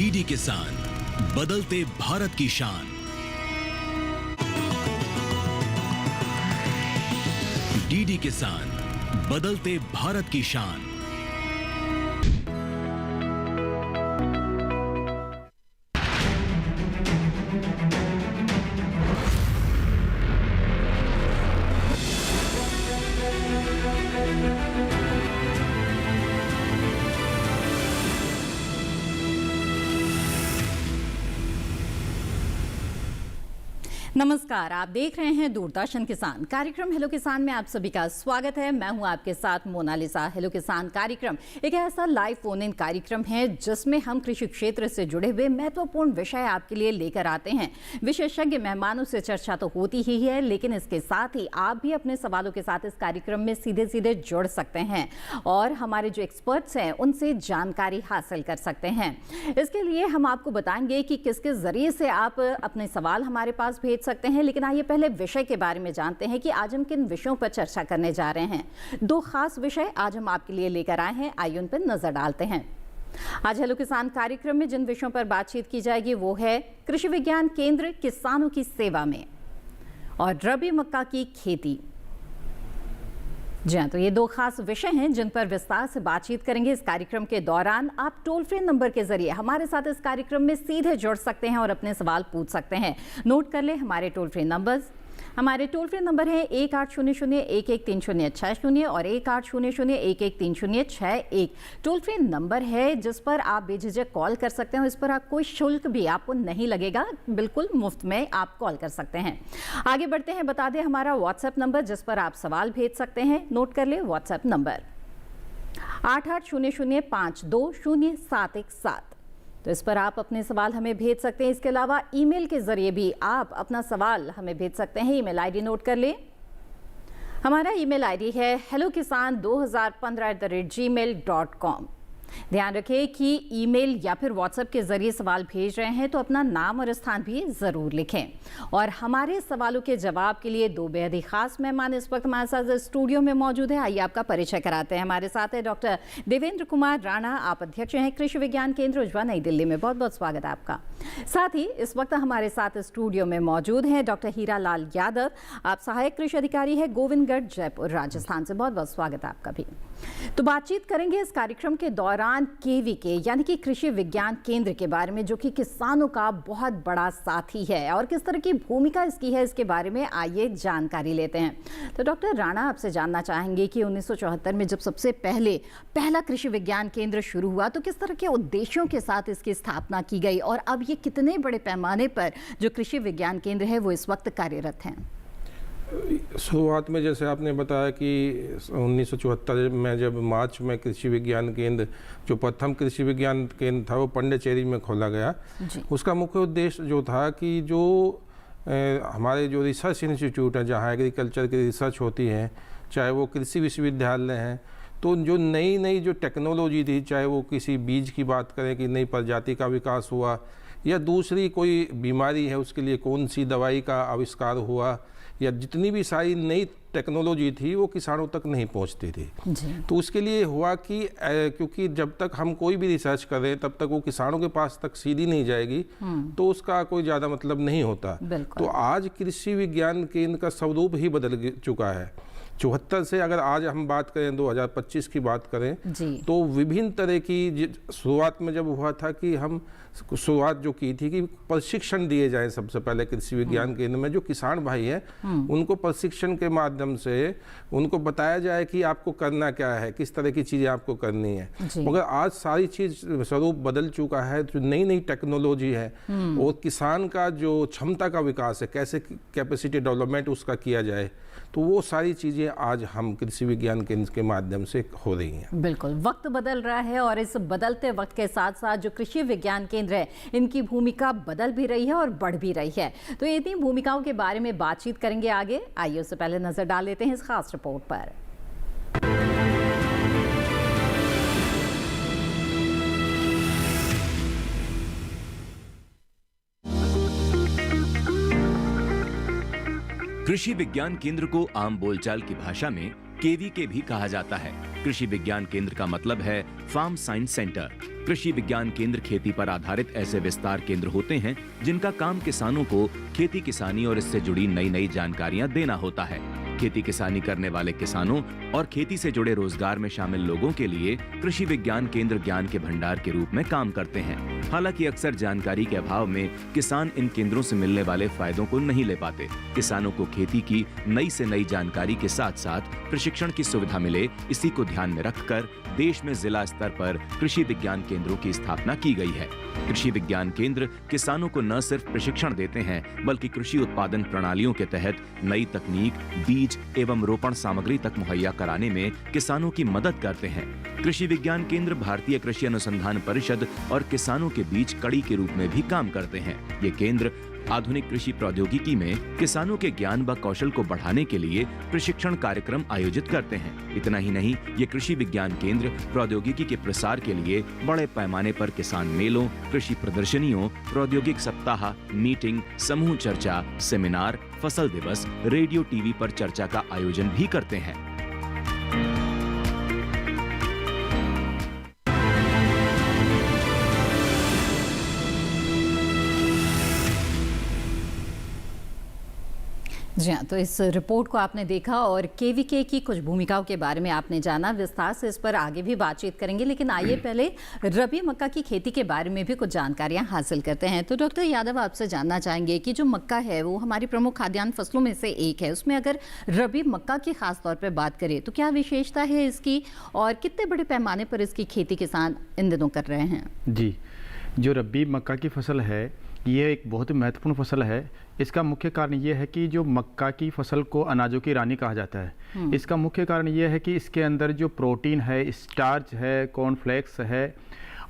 DD किसान, बदलते भारत की शान। डीडी किसान, बदलते भारत की शान। नमस्कार, आप देख रहे हैं दूरदर्शन किसान कार्यक्रम हेलो किसान में आप सभी का स्वागत है। मैं हूं आपके साथ मोनालिसा। हेलो किसान कार्यक्रम एक ऐसा लाइव फोन इन कार्यक्रम है जिसमें हम कृषि क्षेत्र से जुड़े हुए महत्वपूर्ण विषय आपके लिए लेकर आते हैं। विशेषज्ञ मेहमानों से चर्चा तो होती ही है, लेकिन इसके साथ ही आप भी अपने सवालों के साथ इस कार्यक्रम में सीधे सीधे जुड़ सकते हैं और हमारे जो एक्सपर्ट्स हैं उनसे जानकारी हासिल कर सकते हैं। इसके लिए हम आपको बताएंगे कि किस किस जरिए से आप अपने सवाल हमारे पास भेज सकते हैं। लेकिन आइए पहले विषय के बारे में जानते हैं कि आज हम किन विषयों पर चर्चा करने जा रहे हैं। दो खास विषय आज हम आपके लिए लेकर आए हैं, आइए उन पर नजर डालते हैं। आज हेलो किसान कार्यक्रम में जिन विषयों पर बातचीत की जाएगी वो है कृषि विज्ञान केंद्र किसानों की सेवा में और रबी मक्का की खेती। जी हाँ, तो ये दो खास विषय हैं जिन पर विस्तार से बातचीत करेंगे इस कार्यक्रम के दौरान। आप टोल फ्री नंबर के जरिए हमारे साथ इस कार्यक्रम में सीधे जुड़ सकते हैं और अपने सवाल पूछ सकते हैं। नोट कर ले हमारे टोल फ्री नंबर्स। हमारे टोल फ्री नंबर है 1800-113060 और 1800-113061। टोल फ्री नंबर है जिस पर आप बेझिझक कॉल कर सकते हैं। इस पर आप कोई शुल्क भी आपको नहीं लगेगा, बिल्कुल मुफ्त में आप कॉल कर सकते हैं। आगे बढ़ते हैं, बता दें हमारा व्हाट्सएप नंबर जिस पर आप सवाल भेज सकते हैं। नोट कर ले व्हाट्सएप नंबर 8800520717। तो इस पर आप अपने सवाल हमें भेज सकते हैं। इसके अलावा ईमेल के जरिए भी आप अपना सवाल हमें भेज सकते हैं। ईमेल आईडी नोट कर ले। हमारा ईमेल आईडी है hellokisan2015@gmail.com। ध्यान रखें कि ईमेल या फिर व्हाट्सएप के जरिए सवाल भेज रहे हैं तो अपना नाम और स्थान भी जरूर लिखें। और हमारे सवालों के जवाब के लिए दो बेहद ही खास मेहमान इस वक्त हमारे साथ स्टूडियो में मौजूद है। आइए आपका परिचय कराते हैं। हमारे साथ है डॉक्टर देवेंद्र कुमार राणा, आप अध्यक्ष हैं कृषि विज्ञान केंद्र उज्जवा, नई दिल्ली में। बहुत बहुत स्वागत है आपका। साथ ही इस वक्त हमारे साथ स्टूडियो में मौजूद हैं डॉक्टर हीरा लाल यादव, आप सहायक कृषि अधिकारी है गोविंदगढ़, जयपुर, राजस्थान से। बहुत बहुत स्वागत है आपका भी। तो बातचीत करेंगे इस कार्यक्रम के दौरान केवीके यानी कि कृषि विज्ञान केंद्र के बारे में, जो कि किसानों का बहुत बड़ा साथी है और किस तरह की भूमिका इसकी है इसके बारे में आइए जानकारी लेते हैं। तो डॉक्टर राणा, आपसे जानना चाहेंगे कि 1974 में जब सबसे पहला कृषि विज्ञान केंद्र शुरू हुआ तो किस तरह के उद्देश्यों के साथ इसकी स्थापना की गई और अब ये कितने बड़े पैमाने पर जो कृषि विज्ञान केंद्र है वो इस वक्त कार्यरत हैं? शुरुआत में जैसे आपने बताया कि 1974 में जब मार्च में कृषि विज्ञान केंद्र, जो प्रथम कृषि विज्ञान केंद्र था, वो पांडिचेरी में खोला गया। उसका मुख्य उद्देश्य जो था कि जो हमारे जो रिसर्च इंस्टीट्यूट है, जहाँ एग्रीकल्चर की रिसर्च होती है, चाहे वो कृषि विश्वविद्यालय हैं, तो जो नई जो टेक्नोलॉजी थी, चाहे वो किसी बीज की बात करें कि नई प्रजाति का विकास हुआ या दूसरी कोई बीमारी है उसके लिए कौन सी दवाई का आविष्कार हुआ, या जितनी भी सारी नई टेक्नोलॉजी थी वो किसानों तक नहीं पहुंचती थी। तो उसके लिए हुआ कि क्योंकि जब तक हम कोई भी रिसर्च करें तब तक वो किसानों के पास तक सीधी नहीं जाएगी, तो उसका कोई ज़्यादा मतलब नहीं होता। तो आज कृषि विज्ञान केंद्र का स्वरूप ही बदल चुका है। 74 से अगर आज हम बात करें 2025 की बात करें तो विभिन्न तरह की शुरुआत में जब हुआ था कि हम शुरुआत जो की थी कि प्रशिक्षण दिए जाए सबसे पहले कृषि विज्ञान केंद्र में, जो किसान भाई हैं उनको प्रशिक्षण के माध्यम से उनको बताया जाए कि आपको करना क्या है, किस तरह की चीज़ें आपको करनी है। मगर आज सारी चीज़ स्वरूप बदल चुका है। जो नई टेक्नोलॉजी है और किसान का जो क्षमता का विकास है, कैसे कैपेसिटी डेवलपमेंट उसका किया जाए, तो वो सारी चीज़ें आज हम कृषि विज्ञान केंद्र के माध्यम से हो रही हैं। बिल्कुल, वक्त बदल रहा है और इस बदलते वक्त के साथ साथ जो कृषि विज्ञान केंद्र है इनकी भूमिका बदल भी रही है और बढ़ भी रही है। तो इतनी भूमिकाओं के बारे में बातचीत करेंगे आगे। आइए उससे पहले नजर डाल लेते हैं इस खास रिपोर्ट पर। कृषि विज्ञान केंद्र को आम बोलचाल की भाषा में केवीके भी कहा जाता है। कृषि विज्ञान केंद्र का मतलब है फार्म साइंस सेंटर। कृषि विज्ञान केंद्र खेती पर आधारित ऐसे विस्तार केंद्र होते हैं जिनका काम किसानों को खेती किसानी और इससे जुड़ी नई नई जानकारियां देना होता है। खेती किसानी करने वाले किसानों और खेती से जुड़े रोजगार में शामिल लोगों के लिए कृषि विज्ञान केंद्र ज्ञान के भंडार के रूप में काम करते हैं। हालांकि अक्सर जानकारी के अभाव में किसान इन केंद्रों से मिलने वाले फायदों को नहीं ले पाते। किसानों को खेती की नई से नई जानकारी के साथ साथ प्रशिक्षण की सुविधा मिले, इसी को ध्यान में रखकर देश में जिला स्तर पर कृषि विज्ञान केंद्रों की स्थापना की गई है। कृषि विज्ञान केंद्र किसानों को न सिर्फ प्रशिक्षण देते हैं बल्कि कृषि उत्पादन प्रणालियों के तहत नई तकनीक, बीज एवं रोपण सामग्री तक मुहैया कराने में किसानों की मदद करते हैं। कृषि विज्ञान केंद्र भारतीय कृषि अनुसंधान परिषद और किसानों के बीच कड़ी के रूप में भी काम करते हैं। ये केंद्र आधुनिक कृषि प्रौद्योगिकी में किसानों के ज्ञान व कौशल को बढ़ाने के लिए प्रशिक्षण कार्यक्रम आयोजित करते हैं। इतना ही नहीं, ये कृषि विज्ञान केंद्र प्रौद्योगिकी के प्रसार के लिए बड़े पैमाने पर किसान मेलों, कृषि प्रदर्शनियों, प्रौद्योगिक सप्ताह, मीटिंग, समूह चर्चा, सेमिनार, फसल दिवस, रेडियो टीवी पर चर्चा का आयोजन भी करते हैं। जी हाँ, तो इस रिपोर्ट को आपने देखा और केवीके की कुछ भूमिकाओं के बारे में आपने जाना। विस्तार से इस पर आगे भी बातचीत करेंगे, लेकिन आइए पहले रबी मक्का की खेती के बारे में भी कुछ जानकारियां हासिल करते हैं। तो डॉक्टर यादव, आपसे जानना चाहेंगे कि जो मक्का है वो हमारी प्रमुख खाद्यान्न फसलों में से एक है। उसमें अगर रबी मक्का की खास तौर पर बात करें तो क्या विशेषता है इसकी और कितने बड़े पैमाने पर इसकी खेती किसान इन दिनों कर रहे हैं? जी, जो रबी मक्का की फसल है ये एक बहुत ही महत्वपूर्ण फसल है। इसका मुख्य कारण ये है कि जो मक्का की फसल को अनाजों की रानी कहा जाता है। इसका मुख्य कारण ये है कि इसके अंदर जो प्रोटीन है, स्टार्च है, कॉर्नफ्लेक्स है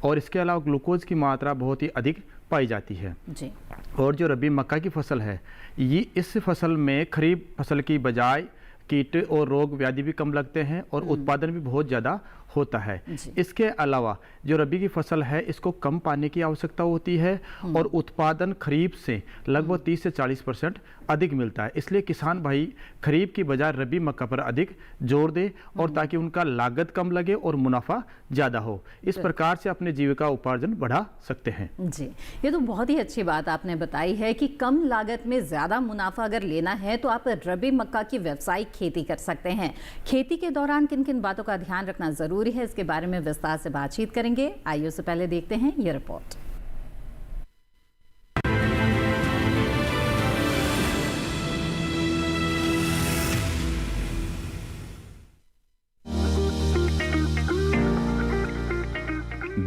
और इसके अलावा ग्लूकोज की मात्रा बहुत ही अधिक पाई जाती है जी। और जो रबी मक्का की फसल है ये इस फसल में खरीफ फसल की बजाय कीट और रोग व्याधि भी कम लगते हैं और उत्पादन भी बहुत ज़्यादा होता है। इसके अलावा जो रबी की फसल है इसको कम पानी की आवश्यकता होती है और उत्पादन खरीफ से लगभग 30 से 40% अधिक मिलता है। इसलिए किसान भाई खरीफ की बजाय रबी मक्का पर अधिक जोर दे और ताकि उनका लागत कम लगे और मुनाफा ज़्यादा हो। इस प्रकार से अपने जीविका उपार्जन बढ़ा सकते हैं। जी, ये तो बहुत ही अच्छी बात आपने बताई है कि कम लागत में ज़्यादा मुनाफा अगर लेना है तो आप रबी मक्का की व्यावसायिक खेती कर सकते हैं। खेती के दौरान किन किन बातों का ध्यान रखना जरूरी है, इसके बारे में विस्तार से बातचीत करेंगे। आइए उससे पहले देखते हैं ये रिपोर्ट।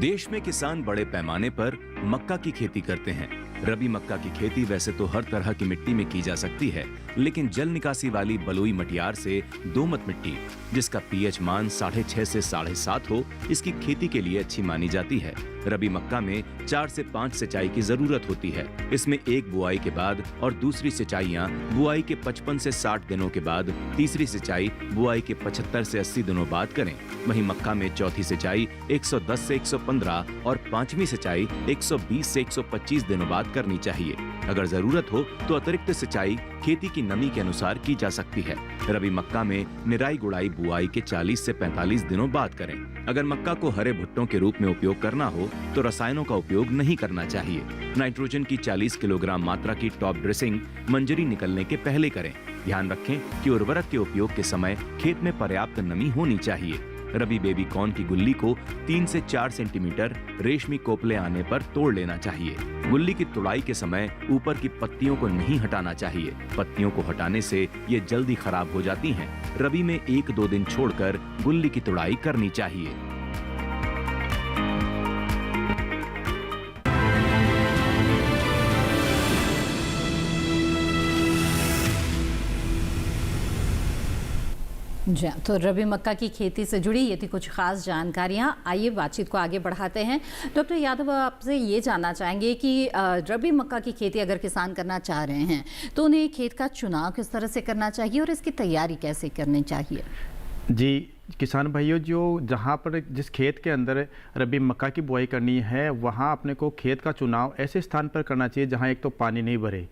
देश में किसान बड़े पैमाने पर मक्का की खेती करते हैं। रबी मक्का की खेती वैसे तो हर तरह की मिट्टी में की जा सकती है, लेकिन जल निकासी वाली बलुई मटियार से दोमट मिट्टी जिसका पीएच मान 6.5 से 7.5 हो, इसकी खेती के लिए अच्छी मानी जाती है। रबी मक्का में 4 से 5 सिंचाई की जरूरत होती है। इसमें एक बुआई के बाद और दूसरी सिंचाइयां बुआई के 55 से 60 दिनों के बाद, तीसरी सिंचाई बुआई के 75 से 80 दिनों बाद करें। वहीं मक्का में चौथी सिंचाई 110 से 115 और पांचवी सिंचाई 120 से 125 दिनों बाद करनी चाहिए। अगर जरूरत हो तो अतिरिक्त सिंचाई खेती की नमी के अनुसार की जा सकती है। रबी मक्का में निराई गुड़ाई बुआई के 40 से 45 दिनों बाद करें। अगर मक्का को हरे भुट्टों के रूप में उपयोग करना हो तो रसायनों का उपयोग नहीं करना चाहिए। नाइट्रोजन की 40 किलोग्राम मात्रा की टॉप ड्रेसिंग मंजरी निकलने के पहले करें। ध्यान रखें कि उर्वरक के उपयोग के समय खेत में पर्याप्त नमी होनी चाहिए। रबी बेबी कॉर्न की गुल्ली को 3 से 4 सेंटीमीटर रेशमी कोपले आने पर तोड़ लेना चाहिए। गुल्ली की तुड़ाई के समय ऊपर की पत्तियों को नहीं हटाना चाहिए। पत्तियों को हटाने से ये जल्दी खराब हो जाती हैं। रबी में 1-2 दिन छोड़कर गुल्ली की तुड़ाई करनी चाहिए। जी, तो रबी मक्का की खेती से जुड़ी ये थी कुछ खास जानकारियां। आइए बातचीत को आगे बढ़ाते हैं। डॉक्टर यादव, आपसे ये जानना चाहेंगे कि रबी मक्का की खेती अगर किसान करना चाह रहे हैं तो उन्हें खेत का चुनाव किस तरह से करना चाहिए और इसकी तैयारी कैसे करनी चाहिए? जी, किसान भाइयों, जो जहाँ पर जिस खेत के अंदर रबी मक्का की बुआई करनी है, वहाँ अपने को खेत का चुनाव ऐसे स्थान पर करना चाहिए जहाँ एक तो पानी नहीं भरे,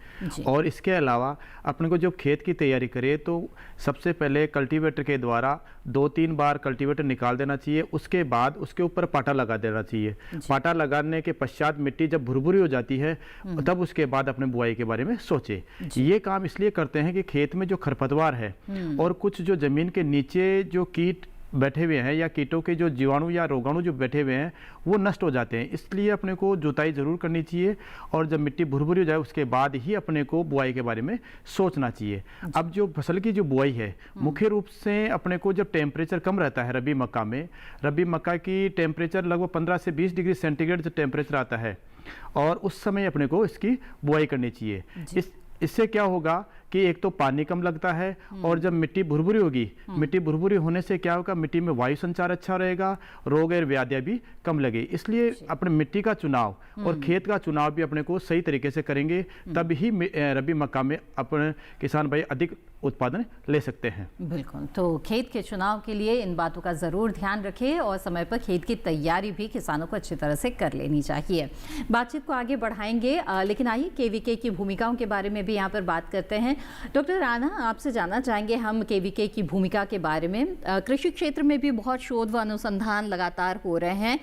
और इसके अलावा अपने को जब खेत की तैयारी करे तो सबसे पहले कल्टीवेटर के द्वारा 2-3 बार कल्टीवेटर निकाल देना चाहिए। उसके बाद उसके ऊपर पाटा लगा देना चाहिए। पाटा लगाने के पश्चात मिट्टी जब भुरभुरी हो जाती है तब उसके बाद अपने बुआई के बारे में सोचे। ये काम इसलिए करते हैं कि खेत में जो खरपतवार है और कुछ जो जमीन के नीचे जो कीट बैठे हुए हैं या कीटों के जो जीवाणु या रोगाणु जो बैठे हुए हैं वो नष्ट हो जाते हैं। इसलिए अपने को जुताई ज़रूर करनी चाहिए और जब मिट्टी भुरभुरी हो जाए उसके बाद ही अपने को बुआई के बारे में सोचना चाहिए। अब जो फसल की जो बुआई है, मुख्य रूप से अपने को जब टेम्परेचर कम रहता है रबी मक्का में, रबी मक्का की टेम्परेचर लगभग 15 से 20 डिग्री सेंटीग्रेड जो टेम्परेचर आता है, और उस समय अपने को इसकी बुआई करनी चाहिए। इससे क्या होगा कि एक तो पानी कम लगता है, और जब मिट्टी भुरभुरी होगी, मिट्टी भुरभुरी होने से क्या होगा, मिट्टी में वायु संचार अच्छा रहेगा, रोग और व्याधियां भी कम लगे। इसलिए अपने मिट्टी का चुनाव और खेत का चुनाव भी अपने को सही तरीके से करेंगे, तब ही रबी मक्का में अपने किसान भाई अधिक उत्पादन ले सकते हैं। बिल्कुल, तो खेत के चुनाव के लिए इन बातों का ज़रूर ध्यान रखें और समय पर खेत की तैयारी भी किसानों को अच्छी तरह से कर लेनी चाहिए। बातचीत को आगे बढ़ाएंगे, लेकिन आइए केवीके की भूमिकाओं के बारे में भी यहाँ पर बात करते हैं। डॉक्टर राणा, आपसे जानना चाहेंगे हम केवीके की भूमिका के बारे में। कृषि क्षेत्र में भी बहुत शोध व अनुसंधान लगातार हो रहे हैं।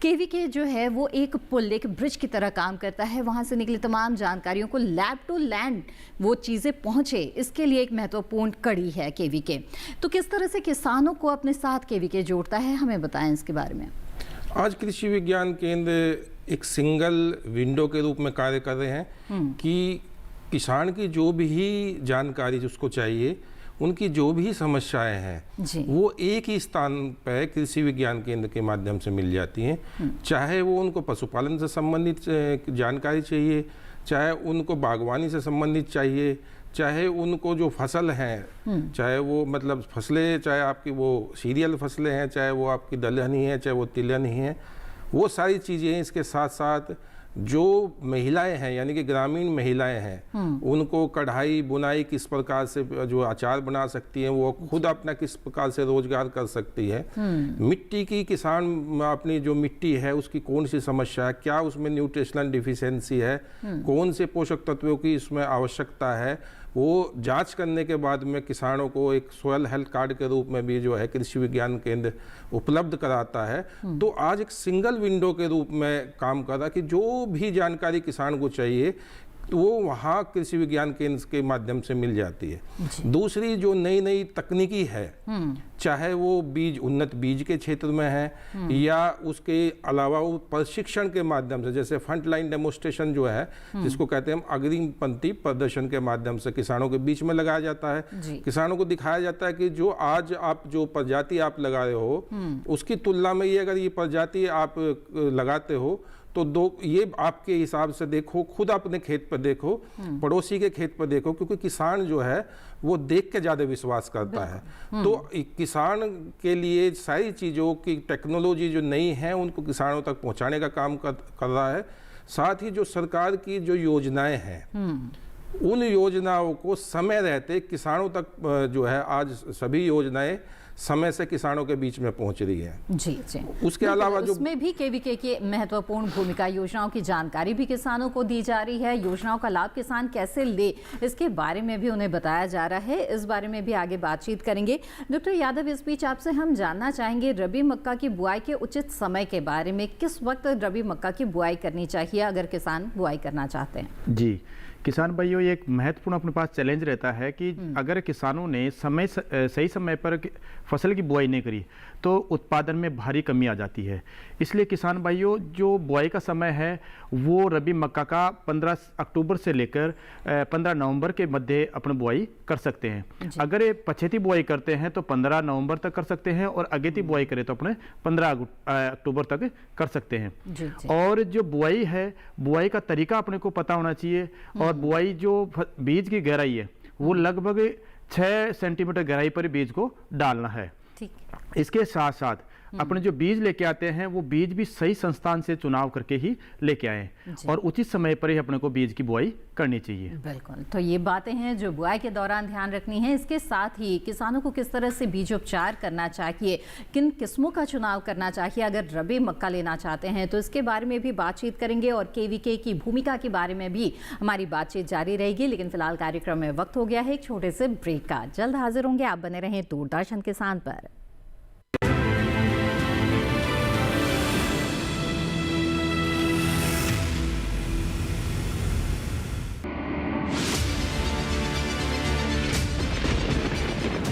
केवीके जो है वो एक पुल, एक ब्रिज की तरह काम करता है। वहाँ से निकली तमाम जानकारियों को लैब टू लैंड वो चीज़ें पहुँचे, इसके लिए एक महत्वपूर्ण कड़ी है केवीके। तो किस तरह से किसानों को अपने साथ केवीके जोड़ता है, हमें बताएं इसके बारे में। आज कृषि विज्ञान केंद्र एक सिंगल विंडो के रूप में कार्य कर रहे हैं कि किसान की जो भी जानकारी जिसको चाहिए, उनकी जो भी समस्याएं हैं वो एक ही स्थान पर कृषि विज्ञान केंद्र के माध्यम से मिल जाती हैं। चाहे वो उनको पशुपालन से संबंधित जानकारी चाहिए, चाहे उनको बागवानी से संबंधित चाहिए, चाहे उनको जो फसल हैं, चाहे वो मतलब फसलें, चाहे आपकी वो सीरियल फसलें हैं, चाहे वो आपकी दलहनी है, चाहे वो तिलहनी है, वो सारी चीज़ें। इसके साथ साथ जो महिलाएं हैं, यानी कि ग्रामीण महिलाएं हैं, उनको कढ़ाई बुनाई किस प्रकार से जो अचार बना सकती हैं, वो खुद अपना किस प्रकार से रोजगार कर सकती है। मिट्टी की, किसान अपनी जो मिट्टी है उसकी कौन सी समस्या है, क्या उसमें न्यूट्रिशनल डिफिशियंसी है, कौन से पोषक तत्वों की इसमें आवश्यकता है, वो जांच करने के बाद में किसानों को एक सॉइल हेल्थ कार्ड के रूप में भी जो है कृषि विज्ञान केंद्र उपलब्ध कराता है। तो आज एक सिंगल विंडो के रूप में काम कर रहा है कि जो भी जानकारी किसान को चाहिए तो वो वहाँ कृषि विज्ञान केंद्र के माध्यम से मिल जाती है। दूसरी जो नई नई तकनीकी है, चाहे वो बीज, उन्नत बीज के क्षेत्र में है या उसके अलावा वो प्रशिक्षण के माध्यम से, जैसे फ्रंट लाइन डेमोस्ट्रेशन जो है, जिसको कहते हैं हम अग्रिम पंक्ति प्रदर्शन के माध्यम से किसानों के बीच में लगाया जाता है। किसानों को दिखाया जाता है कि जो आज आप जो प्रजाति आप लगा रहे हो उसकी तुलना में ये अगर ये प्रजाति आप लगाते हो तो ये आपके हिसाब से देखो, खुद अपने खेत पर देखो, पड़ोसी के खेत पर देखो, क्योंकि किसान जो है वो देख के ज़्यादा विश्वास करता है। तो किसान के लिए सारी चीज़ों की टेक्नोलॉजी जो नई है उनको किसानों तक पहुंचाने का काम कर रहा है। साथ ही जो सरकार की जो योजनाएं हैं उन योजनाओं को समय रहते किसानों तक जो है आज सभी योजनाएं समय से किसानों के बीच में पहुंच रही है। जी जी। उसके अलावा जो उसमें भी केवीके की महत्वपूर्ण भूमिका, योजनाओं की जानकारी भी किसानों को दी जा रही है, योजनाओं का लाभ किसान कैसे ले इसके बारे में भी उन्हें बताया जा रहा है। इस बारे में भी आगे बातचीत करेंगे। डॉक्टर यादव, इस बीच आपसे हम जानना चाहेंगे रबी मक्का की बुआई के उचित समय के बारे में। किस वक्त रबी मक्का की बुआई करनी चाहिए अगर किसान बुआई करना चाहते हैं? जी, किसान भाइयों, ये एक महत्वपूर्ण अपने पास चैलेंज रहता है कि अगर किसानों ने सही समय पर फसल की बुआई नहीं करी तो उत्पादन में भारी कमी आ जाती है। इसलिए किसान भाइयों, जो बुआई का समय है वो रबी मक्का का 15 अक्टूबर से लेकर 15 नवंबर के मध्य अपनी बुआई कर सकते हैं। अगर ये पछेती बुआई करते हैं तो 15 नवंबर तक कर सकते हैं, और अगेती बुआई करें तो अपने 15 अक्टूबर तक कर सकते हैं। और जो बुआई है, बुआई का तरीका अपने को पता होना चाहिए, और बुआई जो बीज की गहराई है वो लगभग 6 सेंटीमीटर गहराई पर बीज को डालना है। इसके साथ साथ अपने जो बीज लेके आते हैं वो बीज भी सही संस्थान से चुनाव करके ही लेके आए और उचित समय पर ही अपने को बीज की बुआई करनी चाहिए। बिल्कुल, तो ये बातें हैं जो बुआई के दौरान ध्यान रखनी है। इसके साथ ही किसानों को किस तरह से बीजोपचार करना चाहिए, किन किस्मों का चुनाव करना चाहिए अगर रबी मक्का लेना चाहते हैं, तो इसके बारे में भी बातचीत करेंगे और केवीके की भूमिका के बारे में भी हमारी बातचीत जारी रहेगी। लेकिन फिलहाल कार्यक्रम में वक्त हो गया है एक छोटे से ब्रेक का। जल्द हाजिर होंगे, आप बने रहें दूरदर्शन किसान पर।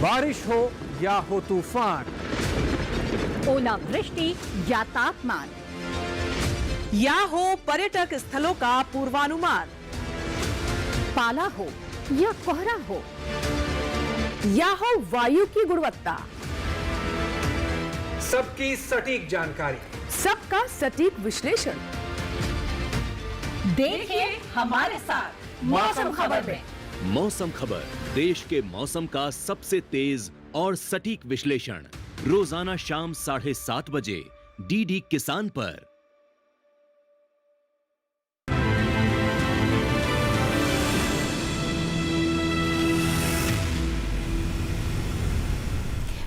बारिश हो या हो तूफान, ओलावृष्टि या तापमान, या हो पर्यटक स्थलों का पूर्वानुमान, पाला हो या कोहरा हो, या हो वायु की गुणवत्ता, सबकी सटीक जानकारी, सबका सटीक विश्लेषण। देखिए हमारे साथ मौसम खबर में। मौसम खबर, देश के मौसम का सबसे तेज और सटीक विश्लेषण, रोजाना शाम 7:30 बजे डीडी किसान पर।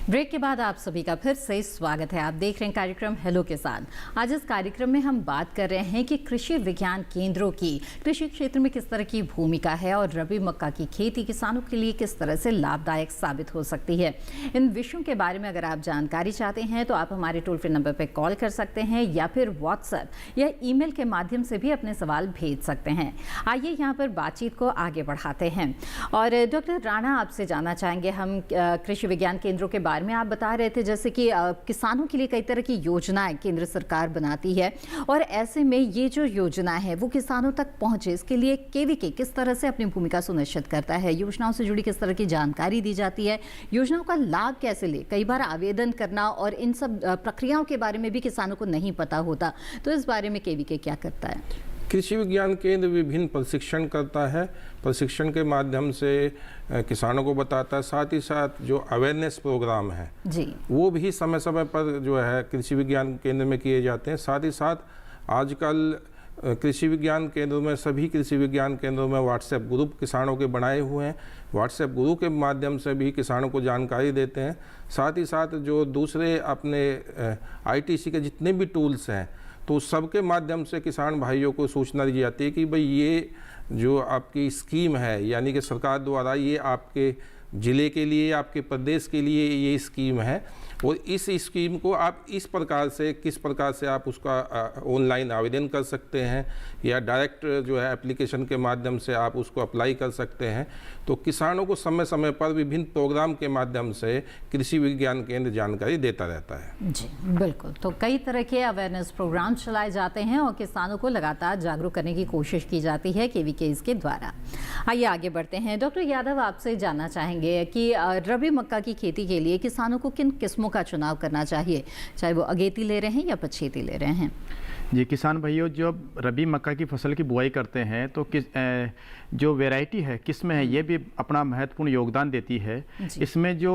ब्रेक के बाद आप सभी का फिर से स्वागत है। आप देख रहे हैं कार्यक्रम हेलो किसान। आज इस कार्यक्रम में हम बात कर रहे हैं कि कृषि विज्ञान केंद्रों की कृषि क्षेत्र में किस तरह की भूमिका है और रबी मक्का की खेती किसानों के लिए किस तरह से लाभदायक साबित हो सकती है। इन विषयों के बारे में अगर आप जानकारी चाहते हैं तो आप हमारे टोल फ्री नंबर पर कॉल कर सकते हैं या फिर व्हाट्सएप या ईमेल के माध्यम से भी अपने सवाल भेज सकते हैं। आइए यहाँ पर बातचीत को आगे बढ़ाते हैं और डॉक्टर राणा, आपसे जानना चाहेंगे हम कृषि विज्ञान केंद्रों के बारे में। आप बता रहे थे जैसे कि किसानों के लिए कई तरह की योजनाएं केंद्र सरकार बनाती है और ऐसे में ये जो योजना है वो किसानों तक पहुंचे, इसके लिए केवीके किस तरह से अपनी भूमिका सुनिश्चित करता है, योजनाओं से जुड़ी किस तरह की जानकारी दी जाती है, योजनाओं का लाभ कैसे ले। कई बार आवेदन करना और इन सब प्रक्रियाओं के बारे में भी किसानों को नहीं पता होता, तो इस बारे में केवीके क्या करता है? कृषि विज्ञान केंद्र विभिन्न प्रशिक्षण करता है, प्रशिक्षण के माध्यम से किसानों को बताता है। साथ ही साथ जो अवेयरनेस प्रोग्राम है जी, वो भी समय समय पर जो है कृषि विज्ञान केंद्र में किए जाते हैं। साथ ही साथ आजकल कृषि विज्ञान केंद्रों में, सभी कृषि विज्ञान केंद्रों में व्हाट्सएप ग्रुप किसानों के बनाए हुए हैं। व्हाट्सएप ग्रुप के माध्यम से भी किसानों को जानकारी देते हैं। साथ ही साथ जो दूसरे अपने आईटीसी के जितने भी टूल्स हैं तो सबके माध्यम से किसान भाइयों को सूचना दी जाती है कि भाई ये जो आपकी स्कीम है, यानी कि सरकार द्वारा ये आपके ज़िले के लिए, आपके प्रदेश के लिए ये स्कीम है और इस स्कीम को आप इस प्रकार से, किस प्रकार से आप उसका ऑनलाइन आवेदन कर सकते हैं या डायरेक्ट जो है एप्लीकेशन के माध्यम से आप उसको अप्लाई कर सकते हैं। तो किसानों को समय समय पर विभिन्न प्रोग्राम के माध्यम से कृषि विज्ञान केंद्र जानकारी देता रहता है। जी बिल्कुल, तो कई तरह के अवेयरनेस प्रोग्राम चलाए जाते हैं और किसानों को लगातार जागरूक करने की कोशिश की जाती है केवीके इसके द्वारा। आइए आगे बढ़ते हैं। डॉक्टर यादव, आपसे जानना चाहेंगे कि रबी मक्का की खेती के लिए किसानों को किन किस्मों का चुनाव करना चाहिए, चाहे वो अगेती ले रहे हैं या पछेती ले रहे हैं? जी किसान भाइयों, जब रबी मक्का की फसल की बुआई करते हैं तो जो वैरायटी है, किस्में है, ये भी अपना महत्वपूर्ण योगदान देती है। इसमें जो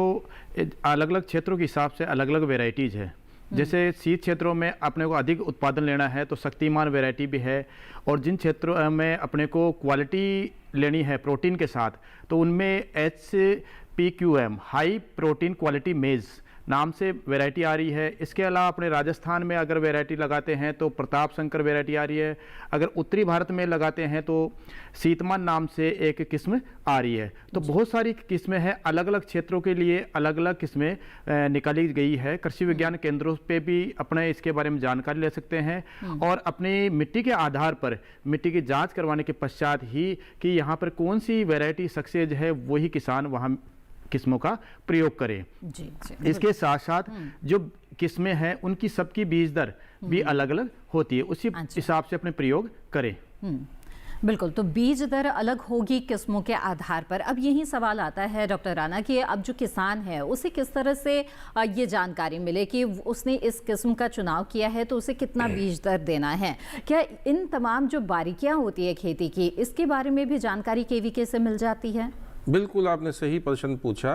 अलग अलग क्षेत्रों के हिसाब से अलग अलग वैरायटीज़ है। जैसे शीत क्षेत्रों में अपने को अधिक उत्पादन लेना है तो शक्तिमान वैरायटी भी है, और जिन क्षेत्रों में अपने को क्वालिटी लेनी है प्रोटीन के साथ तो उनमें HPQM हाई प्रोटीन क्वालिटी मेज़ नाम से वैरायटी आ रही है। इसके अलावा अपने राजस्थान में अगर वैरायटी लगाते हैं तो प्रताप शंकर वैरायटी आ रही है। अगर उत्तरी भारत में लगाते हैं तो सीतमान नाम से एक किस्म आ रही है। तो बहुत सारी किस्में हैं, अलग अलग क्षेत्रों के लिए अलग अलग किस्में निकाली गई है। कृषि विज्ञान केंद्रों पे भी अपने इसके बारे में जानकारी ले सकते हैं और अपनी मिट्टी के आधार पर मिट्टी की जाँच करवाने के पश्चात ही कि यहाँ पर कौन सी वैरायटी सक्सेस है वही किसान वहाँ किस्मों का प्रयोग करें। जी, इसके साथ साथ जो किस्में हैं उनकी सबकी बीज दर भी अलग अलग होती है, उसी हिसाब से अपने प्रयोग करें। बिल्कुल, तो बीज दर अलग होगी किस्मों के आधार पर। अब यही सवाल आता है डॉक्टर राणा कि अब जो किसान है उसे किस तरह से ये जानकारी मिले कि उसने इस किस्म का चुनाव किया है तो उसे कितना बीज दर देना है। क्या इन तमाम जो बारीकियां होती है खेती की, इसके बारे में भी जानकारी केवीके से मिल जाती है? बिल्कुल, आपने सही प्रश्न पूछा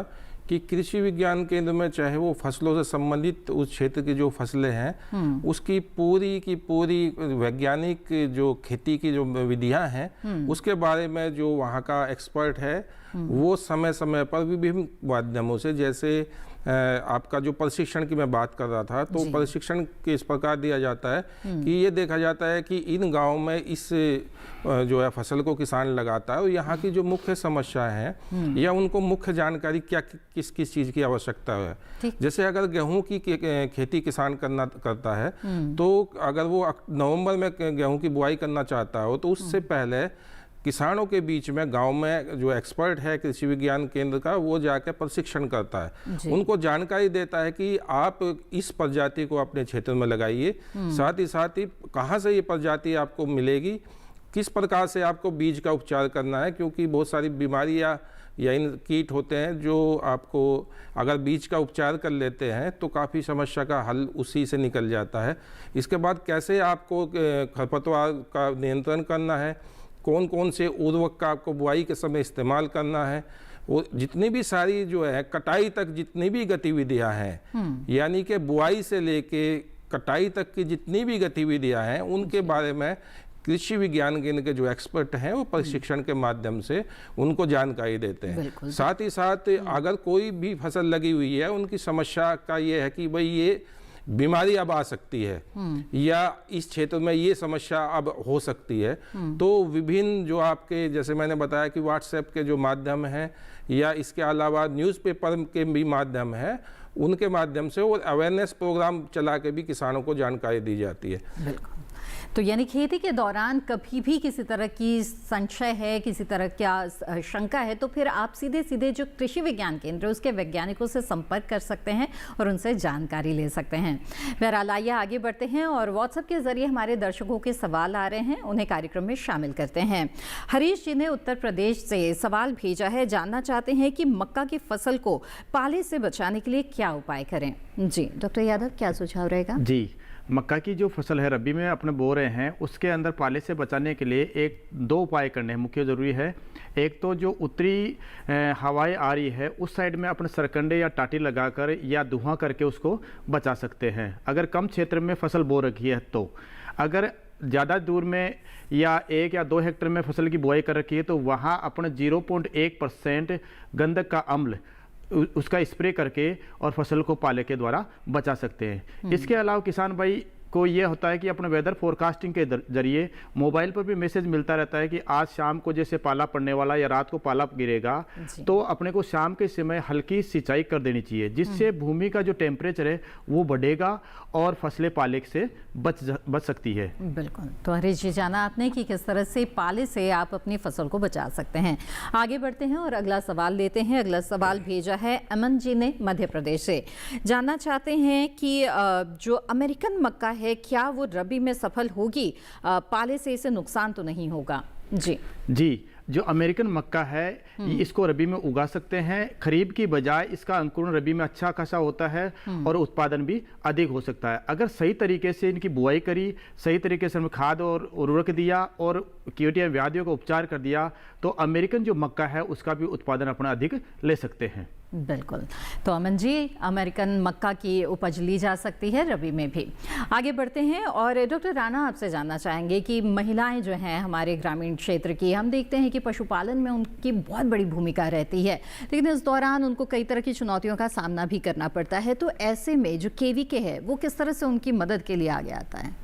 कि कृषि विज्ञान केंद्र में चाहे वो फसलों से संबंधित उस क्षेत्र की जो फसलें हैं उसकी पूरी की पूरी वैज्ञानिक जो खेती की जो विधियां हैं उसके बारे में जो वहाँ का एक्सपर्ट है वो समय समय पर विभिन्न माध्यमों से, जैसे आपका जो प्रशिक्षण की मैं बात कर रहा था, तो प्रशिक्षण इस प्रकार दिया जाता है कि ये देखा जाता है कि इन गांव में इस जो है फसल को किसान लगाता है और यहाँ की जो मुख्य समस्या है या उनको मुख्य जानकारी क्या किस किस चीज़ की आवश्यकता है। जैसे अगर गेहूं की खेती किसान करता है तो अगर वो नवंबर में गेहूं की बुआई करना चाहता हो तो उससे पहले किसानों के बीच में गांव में जो एक्सपर्ट है कृषि विज्ञान केंद्र का वो जाकर प्रशिक्षण करता है, उनको जानकारी देता है कि आप इस प्रजाति को अपने क्षेत्र में लगाइए, साथ ही कहाँ से ये प्रजाति आपको मिलेगी, किस प्रकार से आपको बीज का उपचार करना है, क्योंकि बहुत सारी बीमारियाँ या इन कीट होते हैं जो आपको अगर बीज का उपचार कर लेते हैं तो काफ़ी समस्या का हल उसी से निकल जाता है। इसके बाद कैसे आपको खरपतवार का नियंत्रण करना है, कौन कौन से उर्वरक का आपको बुआई के समय इस्तेमाल करना है, वो जितनी भी सारी जो है कटाई तक जितनी भी गतिविधियां हैं, यानी कि बुआई से लेके कटाई तक की जितनी भी गतिविधियां हैं उनके बारे में कृषि विज्ञान केंद्र के जो एक्सपर्ट हैं वो प्रशिक्षण के माध्यम से उनको जानकारी देते हैं। साथ ही साथ अगर कोई भी फसल लगी हुई है उनकी समस्या का ये है कि भाई ये बीमारी अब आ सकती है या इस क्षेत्र में ये समस्या अब हो सकती है, तो विभिन्न जो आपके जैसे मैंने बताया कि व्हाट्सएप के जो माध्यम हैं या इसके अलावा न्यूज़पेपर के भी माध्यम है, उनके माध्यम से वो अवेयरनेस प्रोग्राम चला के भी किसानों को जानकारी दी जाती है। बिल्कुल। तो यानी खेती के दौरान कभी भी किसी तरह की संशय है, किसी तरह का शंका है, तो फिर आप सीधे सीधे जो कृषि विज्ञान केंद्र है उसके वैज्ञानिकों से संपर्क कर सकते हैं और उनसे जानकारी ले सकते हैं। बहरहाल आइए आगे बढ़ते हैं और व्हाट्सएप के जरिए हमारे दर्शकों के सवाल आ रहे हैं, उन्हें कार्यक्रम में शामिल करते हैं। हरीश जी ने उत्तर प्रदेश से सवाल भेजा है, जानना चाहते हैं कि मक्का की फसल को पाले से बचाने के लिए क्या उपाय करें। जी डॉक्टर यादव, क्या सुझाव रहेगा? जी, मक्का की जो फसल है रबी में अपने बो रहे हैं उसके अंदर पाले से बचाने के लिए दो उपाय करने हैं, मुख्य ज़रूरी है। एक तो जो उत्तरी हवाएं आ रही है उस साइड में अपने सरकंडे या टाटी लगाकर या धुआं करके उसको बचा सकते हैं, अगर कम क्षेत्र में फसल बो रखी है तो। अगर ज़्यादा दूर में या 1 या 2 हेक्टेयर में फसल की बुआई कर रखी है तो वहाँ अपने 0.1% गंधक का अम्ल उसका स्प्रे करके और फसल को पाले के द्वारा बचा सकते हैं। इसके अलावा किसान भाई को ये होता है कि अपने वेदर फोरकास्टिंग के जरिए मोबाइल पर भी मैसेज मिलता रहता है कि आज शाम को जैसे पाला पड़ने वाला या रात को पाला गिरेगा, तो अपने को शाम के समय हल्की सिंचाई कर देनी चाहिए, जिससे भूमि का जो टेम्परेचर है वो बढ़ेगा और फसलें पाले से बच सकती है। बिल्कुल। तो हरीश जी, जाना आपने कि किस तरह से पाले से आप अपनी फसल को बचा सकते हैं। आगे बढ़ते हैं और अगला सवाल लेते हैं। अगला सवाल भेजा है अमन जी ने मध्य प्रदेश से, जानना चाहते हैं कि जो अमेरिकन मक्का है क्या वो रबी में सफल होगी, पाले से इसे नुकसान तो नहीं होगा? जी, जो अमेरिकन मक्का है इसको रबी में उगा सकते हैं, खरीफ की बजाय इसका अंकुरण रबी में अच्छा खासा होता है और उत्पादन भी अधिक हो सकता है। अगर सही तरीके से इनकी बुआई करी, सही तरीके से खाद और उर्वरक दिया और कीट व्याधियों का उपचार कर दिया तो अमेरिकन जो मक्का है उसका भी उत्पादन अपना अधिक ले सकते हैं। बिल्कुल। तो अमन जी, अमेरिकन मक्का की उपज ली जा सकती है रबी में भी। आगे बढ़ते हैं और डॉक्टर राणा आपसे जानना चाहेंगे कि महिलाएं जो हैं हमारे ग्रामीण क्षेत्र की, हम देखते हैं कि पशुपालन में उनकी बहुत बड़ी भूमिका रहती है, लेकिन इस दौरान उनको कई तरह की चुनौतियों का सामना भी करना पड़ता है, तो ऐसे में जो केवीके है वो किस तरह से उनकी मदद के लिए आगे आता है?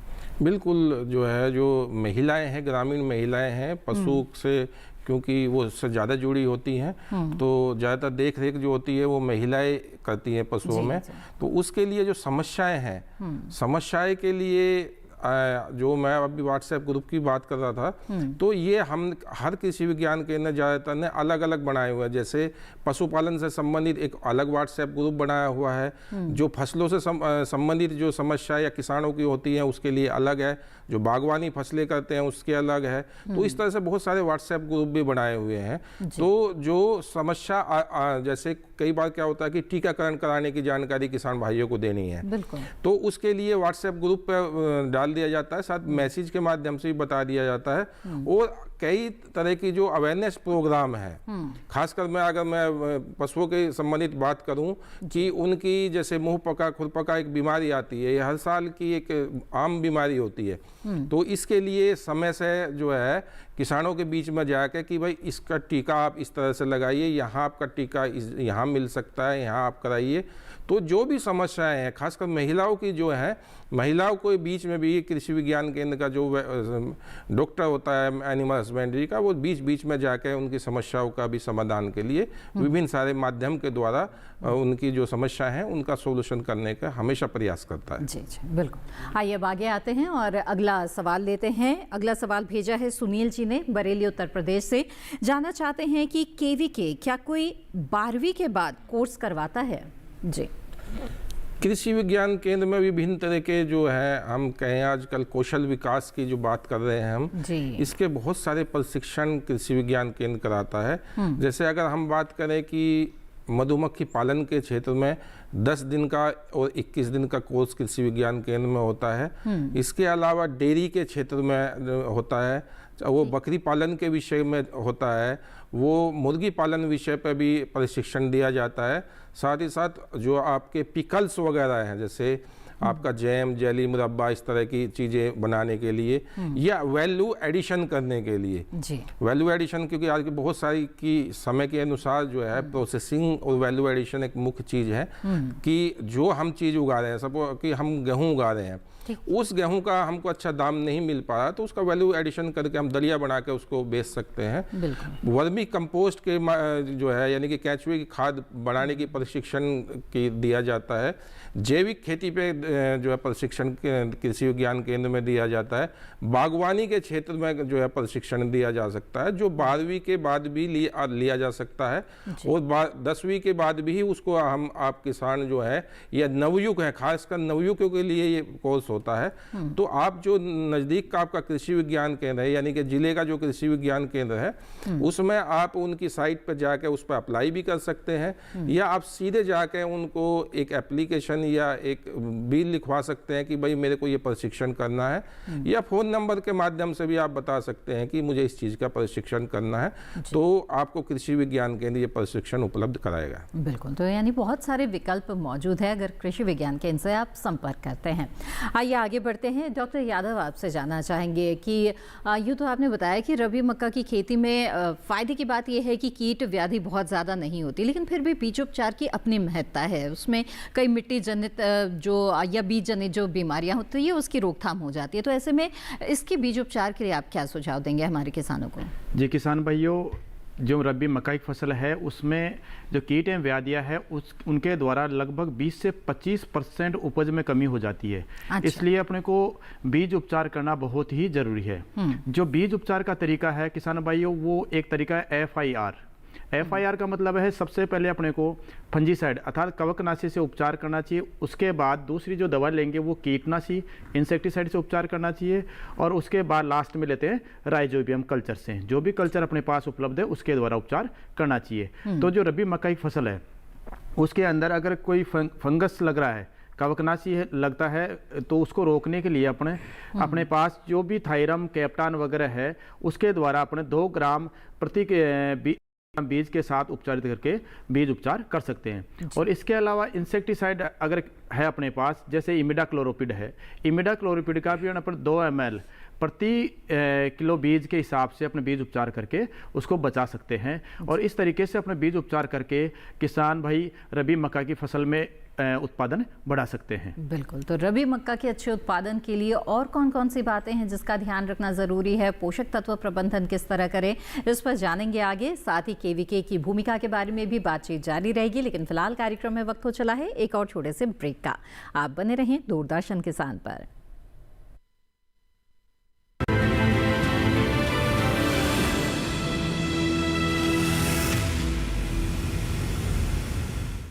बिल्कुल, जो है जो महिलाएं हैं, ग्रामीण महिलाएं हैं, पशु से क्योंकि वो उससे ज़्यादा जुड़ी होती हैं तो ज़्यादातर देख रेख जो होती है वो महिलाएं करती हैं पशुओं में। तो उसके लिए जो समस्याएं हैं, समस्याएं के लिए जो मैं अभी व्हाट्सएप ग्रुप की बात कर रहा था, तो ये हम हर कृषि विज्ञान केंद्र ज़्यादातर ने अलग अलग बनाए हुए हैं। जैसे पशुपालन से संबंधित एक अलग व्हाट्सएप ग्रुप बनाया हुआ है, जो फसलों से संबंधित जो समस्या या किसानों की होती है उसके लिए अलग है, जो बागवानी फसलें करते हैं उसके अलग है। तो इस तरह से बहुत सारे व्हाट्सएप ग्रुप भी बनाए हुए हैं। तो जो समस्या जैसे कई बार क्या होता है कि टीकाकरण कराने की जानकारी किसान भाइयों को देनी है, तो उसके लिए व्हाट्सएप ग्रुप पर डाल दिया जाता है, साथ मैसेज के माध्यम से भी बता दिया जाता है। और कई तरह की जो अवेयरनेस प्रोग्राम है, खासकर अगर मैं पशुओं के संबंधित बात करूं कि उनकी जैसे मुंह पका खुर पका एक बीमारी आती है, ये हर साल की एक आम बीमारी होती है। तो इसके लिए समय से जो है किसानों के बीच में जाकर कि भाई इसका टीका आप इस तरह से लगाइए, यहाँ आपका टीका यहाँ मिल सकता है, यहाँ आप कराइए। तो जो भी समस्याएं हैं, खासकर महिलाओं की जो है, महिलाओं के बीच में भी कृषि विज्ञान केंद्र का जो डॉक्टर होता है एनिमल हस्बेंड्री का, वो बीच बीच में जाकर उनकी समस्याओं का भी समाधान के लिए विभिन्न सारे माध्यम के द्वारा उनकी जो समस्या है उनका सोल्यूशन करने का हमेशा प्रयास करता है। जी जी बिल्कुल। आइए अब आगे आते हैं और अगला सवाल लेते हैं। अगला सवाल भेजा है सुनील जी ने बरेली उत्तर प्रदेश से। जानना चाहते हैं कि केवीके क्या कोई 12वीं के बाद कोर्स करवाता है? जी, कृषि विज्ञान केंद्र में विभिन्न तरह के जो है, हम कहें आजकल कौशल विकास की जो बात कर रहे हैं हम जी। इसके बहुत सारे प्रशिक्षण कृषि विज्ञान केंद्र कराता है। जैसे अगर हम बात करें कि मधुमक्खी पालन के क्षेत्र में 10 दिन का और 21 दिन का कोर्स कृषि विज्ञान केंद्र में होता है। इसके अलावा डेयरी के क्षेत्र में होता है, वो बकरी पालन के विषय में होता है, वो मुर्गी पालन विषय पर भी प्रशिक्षण दिया जाता है। साथ ही साथ जो आपके पिकल्स वगैरह हैं, जैसे आपका जैम, जेली, मुरब्बा, इस तरह की चीज़ें बनाने के लिए या वैल्यू एडिशन करने के लिए जी। वैल्यू एडिशन, क्योंकि आज की बहुत सारी की समय के अनुसार जो है प्रोसेसिंग और वैल्यू एडिशन एक मुख्य चीज़ है कि जो हम चीज़ उगा रहे हैं, सपोज कि हम गेहूँ उगा रहे हैं, उस गेहूं का हमको अच्छा दाम नहीं मिल पा रहा तो उसका वैल्यू एडिशन करके हम दलिया बना के उसको बेच सकते हैं। वर्मी कंपोस्ट के जो है यानी कि केंचुए की खाद बनाने की प्रशिक्षण की दिया जाता है। जैविक खेती पे जो है प्रशिक्षण कृषि विज्ञान केंद्र में दिया जाता है। बागवानी के क्षेत्र में जो है प्रशिक्षण दिया जा सकता है, जो 12वीं के बाद भी लिया जा सकता है और 10वीं के बाद भी उसको आप किसान जो है या नवयुग है, खासकर नवयुगों के लिए ये कोर्स होता है। तो आप जो नज़दीक का आपका कृषि विज्ञान केंद्र है, यानी कि जिले का जो कृषि विज्ञान केंद्र है, उसमें आप उनकी साइट पर जाकर उस पर अप्लाई भी कर सकते हैं या आप सीधे जाकर उनको एक एप्लीकेशन या एक बिल लिखवा सकते हैं कि भाई मेरे को ये प्रशिक्षण करना है, या फोन नंबर के माध्यम से भी आप बता सकते हैं कि मुझे इस चीज़ का प्रशिक्षण करना है, तो आपको कृषि विज्ञान केंद्र ये प्रशिक्षण उपलब्ध कराएगा। बिल्कुल, तो यानी बहुत सारे विकल्प मौजूद है अगर कृषि विज्ञान केंद्र से आप संपर्क करते हैं। आइए आगे बढ़ते हैं। डॉक्टर यादव, आपसे जानना चाहेंगे कि यूँ तो आपने बताया कि रबी मक्का की खेती में फ़ायदे की बात यह है कि कीट व्याधि बहुत ज़्यादा नहीं होती, लेकिन फिर भी बीजोपचार की अपनी महत्ता है। उसमें कई मिट्टी जनित जो या बीज जनित जो बीमारियां होती है उसकी रोकथाम हो जाती है। तो ऐसे में इसके बीजोपचार के लिए आप क्या सुझाव देंगे हमारे किसानों को? जी किसान भाइयों, जो रबी मक्का की फसल है उसमें जो कीट एवं व्याधियाँ है उनके द्वारा लगभग 20 से 25% उपज में कमी हो जाती है। अच्छा। इसलिए अपने को बीज उपचार करना बहुत ही जरूरी है। जो बीज उपचार का तरीका है किसान भाइयों, वो एक तरीका है FIR का मतलब है सबसे पहले अपने को फंजीसाइड अर्थात कवकनाशी से उपचार करना चाहिए। उसके बाद दूसरी जो दवा लेंगे वो कीटनाशी इंसेक्टिसाइड से उपचार करना चाहिए और उसके बाद लास्ट में लेते हैं राइजोबियम कल्चर से। जो भी कल्चर अपने पास उपलब्ध है उसके द्वारा उपचार करना चाहिए। तो जो रबी मक्का की फसल है उसके अंदर अगर कोई फंगस लग रहा है, कवकनाशी लगता है, तो उसको रोकने के लिए अपने पास जो भी थायरम, कैप्टान वगैरह है उसके द्वारा अपने 2 ग्राम प्रति बीज के साथ उपचारित करके बीज उपचार कर सकते हैं। और इसके अलावा इंसेक्टिसाइड अगर है अपने पास, जैसे इमिडाक्लोरोपिड है, इमिडाक्लोरोपिड का भी अपन 2 ml प्रति किलो बीज के हिसाब से अपने बीज उपचार करके उसको बचा सकते हैं। और इस तरीके से अपने बीज उपचार करके किसान भाई रबी मक्का की फसल में उत्पादन बढ़ा सकते हैं। बिल्कुल, तो रबी मक्का के अच्छे उत्पादन के लिए और कौन कौन सी बातें हैं जिसका ध्यान रखना जरूरी है, पोषक तत्व प्रबंधन किस तरह करें, इस पर जानेंगे आगे। साथ ही केवीके की भूमिका के बारे में भी बातचीत जारी रहेगी, लेकिन फिलहाल कार्यक्रम में वक्त हो चला है एक और छोटे से ब्रेक का। आप बने रहें दूरदर्शन किसान पर।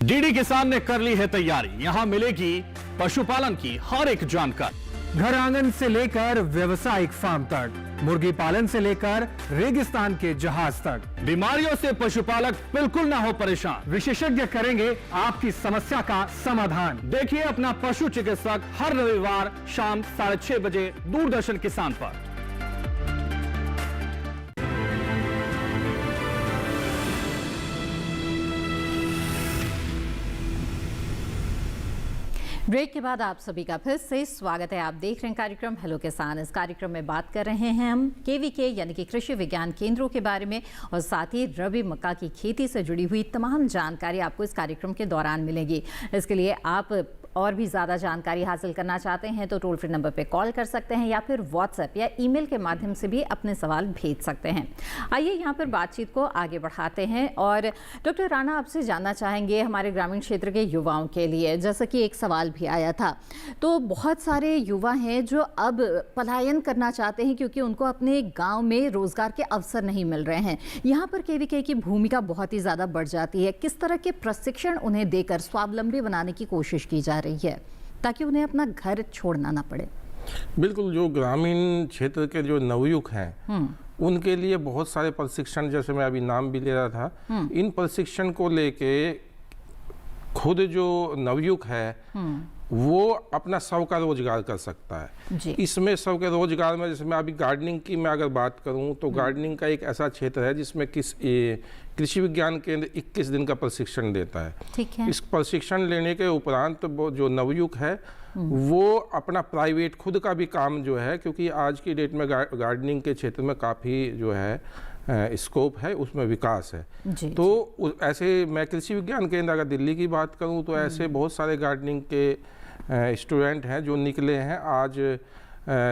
डीडी किसान ने कर ली है तैयारी, यहां मिलेगी पशुपालन की हर एक जानकारी। घर आंगन से लेकर व्यवसायिक फार्म तक, मुर्गी पालन से लेकर रेगिस्तान के जहाज तक, बीमारियों से पशुपालक बिल्कुल ना हो परेशान। विशेषज्ञ करेंगे आपकी समस्या का समाधान। देखिए अपना पशु चिकित्सक हर रविवार शाम 6:30 बजे दूरदर्शन किसान पर। ब्रेक के बाद आप सभी का फिर से स्वागत है। आप देख रहे हैं कार्यक्रम हेलो किसान। इस कार्यक्रम में बात कर रहे हैं हम केवीके यानी कि कृषि विज्ञान केंद्रों के बारे में और साथ ही रबी मक्का की खेती से जुड़ी हुई तमाम जानकारी आपको इस कार्यक्रम के दौरान मिलेगी। इसके लिए आप और भी ज़्यादा जानकारी हासिल करना चाहते हैं तो टोल फ्री नंबर पे कॉल कर सकते हैं या फिर व्हाट्सएप या ईमेल के माध्यम से भी अपने सवाल भेज सकते हैं। आइए यहाँ पर बातचीत को आगे बढ़ाते हैं और डॉक्टर राणा आपसे जानना चाहेंगे हमारे ग्रामीण क्षेत्र के युवाओं के लिए, जैसा कि एक सवाल भी आया था, तो बहुत सारे युवा हैं जो अब पलायन करना चाहते हैं क्योंकि उनको अपने गाँव में रोजगार के अवसर नहीं मिल रहे हैं। यहाँ पर केवीके की भूमिका बहुत ही ज़्यादा बढ़ जाती है। किस तरह के प्रशिक्षण उन्हें देकर स्वावलंबी बनाने की कोशिश की जा रही है ताकि उन्हें अपना घर छोड़ना ना पड़े? बिल्कुल, जो ग्रामीण क्षेत्र के जो नवयुवक हैं उनके लिए बहुत सारे प्रशिक्षण, जैसे मैं अभी नाम भी ले रहा था, इन प्रशिक्षण को लेके खुद जो नवयुवक है वो अपना स्व का रोजगार कर सकता है जी। इसमें स्व के रोजगार में जैसे मैं अभी गार्डनिंग की मैं अगर बात करूं तो गार्डनिंग का एक ऐसा क्षेत्र है जिसमें कृषि विज्ञान केंद्र 21 दिन का प्रशिक्षण देता है। ठीक है। इस प्रशिक्षण लेने के उपरांत जो नवयुवक है वो अपना प्राइवेट खुद का भी काम जो है, क्योंकि आज की डेट में गार्डनिंग के क्षेत्र में काफ़ी जो है स्कोप है, उसमें विकास है जी, तो ऐसे मैं कृषि विज्ञान केंद्र अगर दिल्ली की बात करूं तो ऐसे बहुत सारे गार्डनिंग के स्टूडेंट हैं जो निकले हैं। आज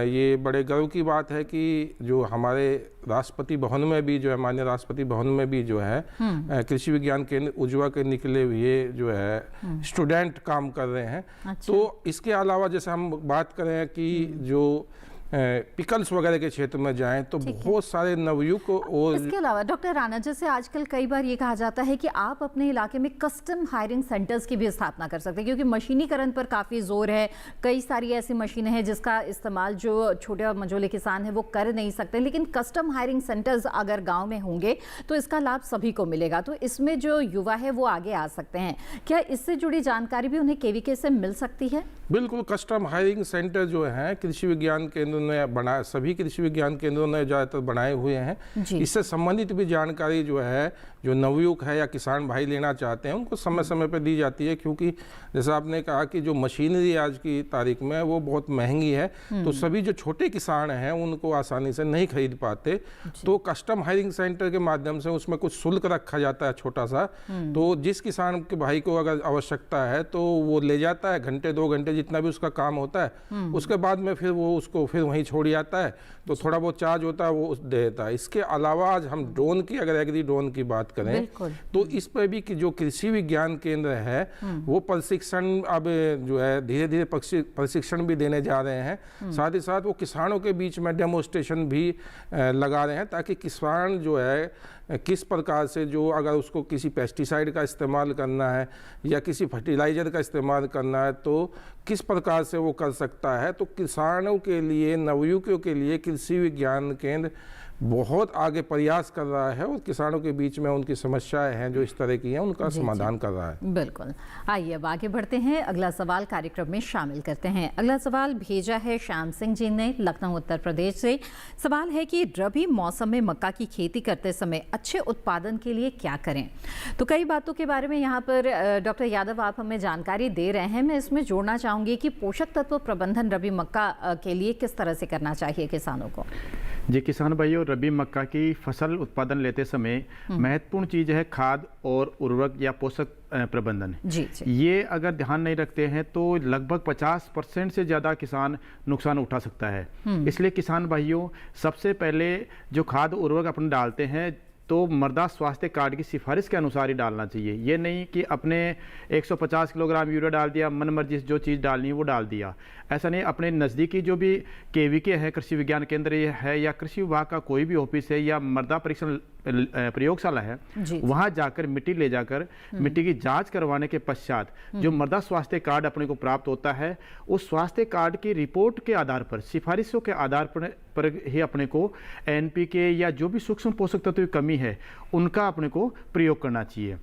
ये बड़े गर्व की बात है कि जो हमारे राष्ट्रपति भवन में भी जो है, माननीय राष्ट्रपति भवन में भी जो है कृषि विज्ञान केंद्र उज्जवा के निकले हुए जो है स्टूडेंट काम कर रहे हैं। अच्छा। तो इसके अलावा जैसे हम बात करें कि जो पिकल्स वगैरह के क्षेत्र में जाएं तो बहुत सारे नवयुवक और इसके अलावा डॉक्टर राणा, जैसे आजकल कई बार ये कहा जाता है कि आप अपने इलाके में कस्टम हायरिंग सेंटर्स की भी स्थापना कर सकते हैं क्योंकि मशीनीकरण पर काफ़ी जोर है। कई सारी ऐसी मशीनें हैं जिसका इस्तेमाल जो छोटे और मझोले किसान हैं वो कर नहीं सकते, लेकिन कस्टम हायरिंग सेंटर्स अगर गाँव में होंगे तो इसका लाभ सभी को मिलेगा। तो इसमें जो युवा है वो आगे आ सकते हैं। क्या इससे जुड़ी जानकारी भी उन्हें केवीके से मिल सकती है? बिल्कुल, कस्टम हायरिंग सेंटर जो है कृषि विज्ञान केंद्र ने बना, सभी कृषि विज्ञान केंद्रों ने ज़्यादातर बनाए हुए हैं। इससे संबंधित भी जानकारी जो है जो नवयुवक है या किसान भाई लेना चाहते हैं उनको समय समय पर दी जाती है, क्योंकि जैसा आपने कहा कि जो मशीनरी आज की तारीख में वो बहुत महंगी है तो सभी जो छोटे किसान हैं उनको आसानी से नहीं खरीद पाते। तो कस्टम हायरिंग सेंटर के माध्यम से उसमें कुछ शुल्क रखा जाता है छोटा सा, तो जिस किसान के भाई को अगर आवश्यकता है तो वो ले जाता है, घंटे 2 घंटे जितना भी उसका काम होता है, उसके बाद में फिर वो उसको फिर वहीं छोड़ जाता है, तो थोड़ा बहुत चार्ज होता है वो दे देता है। इसके अलावा आज हम ड्रोन की, अगर एग्री ड्रोन की बात करें तो इस पर भी कि जो कृषि विज्ञान केंद्र है वो प्रशिक्षण अब जो है धीरे धीरे प्रशिक्षण भी देने जा रहे हैं। साथ ही साथ वो किसानों के बीच में डेमोन्स्ट्रेशन भी लगा रहे हैं ताकि किसान जो है किस प्रकार से, जो अगर उसको किसी पेस्टिसाइड का इस्तेमाल करना है या किसी फर्टिलाइज़र का इस्तेमाल करना है तो किस प्रकार से वो कर सकता है। तो किसानों के लिए, नवयुवकों के लिए कृषि विज्ञान केंद्र बहुत आगे प्रयास कर रहा है और किसानों के बीच में उनकी समस्याएं हैं जो इस तरह की हैं उनका समाधान कर रहा है। बिल्कुल। आइए अब आगे बढ़ते हैं, अगला सवाल कार्यक्रम में शामिल करते हैं। अगला सवाल भेजा है श्याम सिंह जी ने लखनऊ उत्तर प्रदेश से। सवाल है कि रबी मौसम में मक्का की खेती करते समय अच्छे उत्पादन के लिए क्या करें? तो कई बातों के बारे में यहाँ पर डॉक्टर यादव आप हमें जानकारी दे रहे हैं। मैं इसमें जोड़ना चाहूँगी कि पोषक तत्व प्रबंधन रबी मक्का के लिए किस तरह से करना चाहिए किसानों को? जी, किसान भाइयों, रबी मक्का की फसल उत्पादन लेते समय महत्वपूर्ण चीज़ है खाद और उर्वरक या पोषक प्रबंधन। जी। ये अगर ध्यान नहीं रखते हैं तो लगभग 50% से ज़्यादा किसान नुकसान उठा सकता है। इसलिए किसान भाइयों, सबसे पहले जो खाद उर्वरक अपन डालते हैं तो मृदा स्वास्थ्य कार्ड की सिफारिश के अनुसार ही डालना चाहिए। ये नहीं कि अपने 150 किलोग्राम यूरिया डाल दिया, मन मर्जी जो चीज़ डालनी है वो डाल दिया। ऐसा नहीं, अपने नज़दीकी जो भी केवीके है, कृषि विज्ञान केंद्र है या कृषि विभाग का कोई भी ऑफिस है या मृदा परीक्षण प्रयोगशाला है, वहाँ जाकर मिट्टी ले जाकर मिट्टी की जांच करवाने के पश्चात जो मृदा स्वास्थ्य कार्ड अपने को प्राप्त होता है, उस स्वास्थ्य कार्ड की रिपोर्ट के आधार पर, सिफारिशों के आधार पर ही अपने को एनपीके या जो भी सूक्ष्म पोषक तत्व की कमी है उनका अपने को प्रयोग करना चाहिए।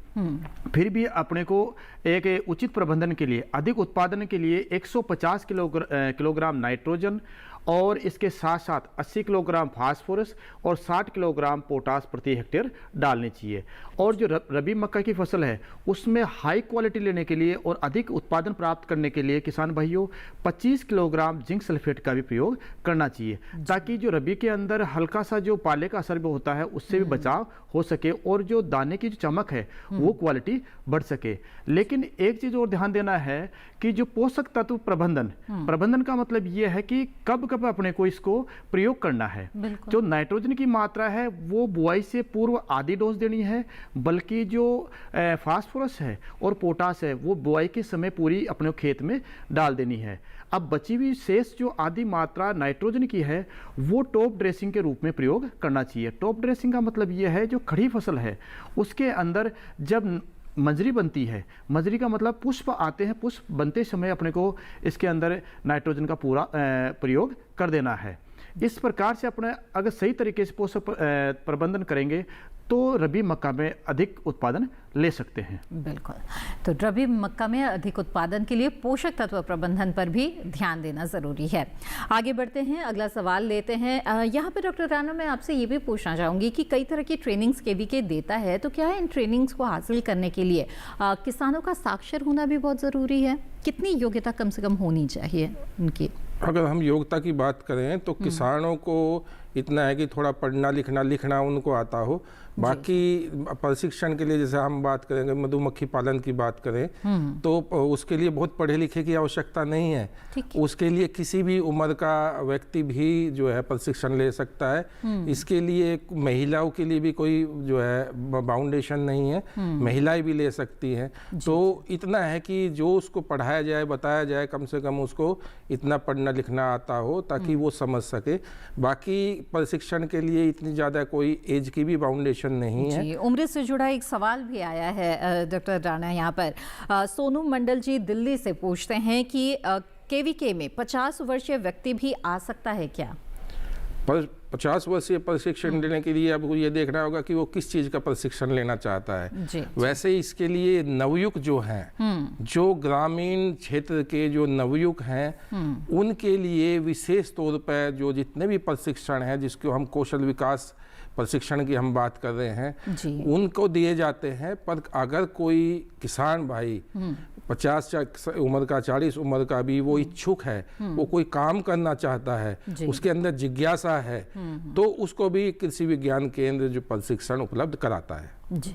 फिर भी अपने को एक उचित प्रबंधन के लिए, अधिक उत्पादन के लिए 150 किलोग्राम नाइट्रोजन और इसके साथ साथ 80 किलोग्राम फास्फोरस और 60 किलोग्राम पोटास प्रति हेक्टेयर डालनी चाहिए। और जो रबी मक्का की फसल है उसमें हाई क्वालिटी लेने के लिए और अधिक उत्पादन प्राप्त करने के लिए किसान भाइयों 25 किलोग्राम जिंक सल्फेट का भी प्रयोग करना चाहिए, ताकि जो रबी के अंदर हल्का सा जो पाले का असर भी होता है उससे भी बचाव हो सके और जो दाने की जो चमक है वो क्वालिटी बढ़ सके। लेकिन एक चीज और ध्यान देना है कि जो पोषक तत्व प्रबंधन का मतलब ये है कि कब कब अपने को इसको प्रयोग करना है। जो नाइट्रोजन की मात्रा है वो बुआई से पूर्व आधी डोज देनी है, बल्कि जो फास्फोरस है और पोटास है वो बुआई के समय पूरी अपने खेत में डाल देनी है। अब बची हुई शेष जो आधी मात्रा नाइट्रोजन की है वो टॉप ड्रेसिंग के रूप में प्रयोग करना चाहिए। टॉप ड्रेसिंग का मतलब ये है जो खड़ी फसल है उसके अंदर जब मंजरी बनती है, मंजरी का मतलब पुष्प आते हैं, पुष्प बनते समय अपने को इसके अंदर नाइट्रोजन का पूरा प्रयोग कर देना है। इस प्रकार से अपने अगर सही तरीके से पोषक प्रबंधन करेंगे तो रबी मक्का में अधिक उत्पादन ले सकते हैं। बिल्कुल, तो रबी मक्का में अधिक उत्पादन के लिए पोषक तत्व प्रबंधन पर भी ध्यान देना ज़रूरी है। आगे बढ़ते हैं, अगला सवाल लेते हैं। यहाँ पे डॉक्टर राणा मैं आपसे ये भी पूछना चाहूँगी कि कई तरह की ट्रेनिंग्स KVK देता है, तो क्या है इन ट्रेनिंग्स को हासिल करने के लिए किसानों का साक्षर होना भी बहुत ज़रूरी है? कितनी योग्यता कम से कम होनी चाहिए उनकी? अगर हम योग्यता की बात करें तो किसानों को इतना है कि थोड़ा पढ़ना लिखना उनको आता हो। बाकी प्रशिक्षण के लिए जैसे हम बात करेंगे, मधुमक्खी पालन की बात करें तो उसके लिए बहुत पढ़े लिखे की आवश्यकता नहीं है। उसके लिए किसी भी उम्र का व्यक्ति भी जो है प्रशिक्षण ले सकता है। इसके लिए महिलाओं के लिए भी कोई जो है बाउंडेशन नहीं है, महिलाएं भी ले सकती हैं। तो इतना है कि जो उसको पढ़ाया जाए, बताया जाए, कम से कम उसको इतना पढ़ना लिखना आता हो ताकि वो समझ सके। बाकी प्रशिक्षण के लिए इतनी ज़्यादा कोई एज की भी बाउंडेशन नहीं है। उम्र से जुड़ा एक सवाल भी आया है डॉक्टर राणा यहाँ पर। सोनू मंडल जी दिल्ली से पूछते हैं कि KVK में 50 वर्षीय व्यक्ति भी आ सकता है क्या? 50 वर्षीय प्रशिक्षण लेने के लिए अब ये देखना होगा कि वो किस चीज़ का प्रशिक्षण लेना चाहता है। वैसे इसके लिए नवयुवक जो हैं, जो ग्रामीण क्षेत्र के जो नवयुवक हैं उनके लिए विशेष तौर पर जो जितने भी प्रशिक्षण हैं जिसको हम कौशल विकास प्रशिक्षण की हम बात कर रहे हैं उनको दिए जाते हैं। पर अगर कोई किसान भाई 50 उम्र का, 40 उम्र का भी वो इच्छुक है, वो कोई काम करना चाहता है, उसके अंदर जिज्ञासा है, तो उसको भी कृषि विज्ञान केंद्र जो प्रशिक्षण उपलब्ध कराता है। जी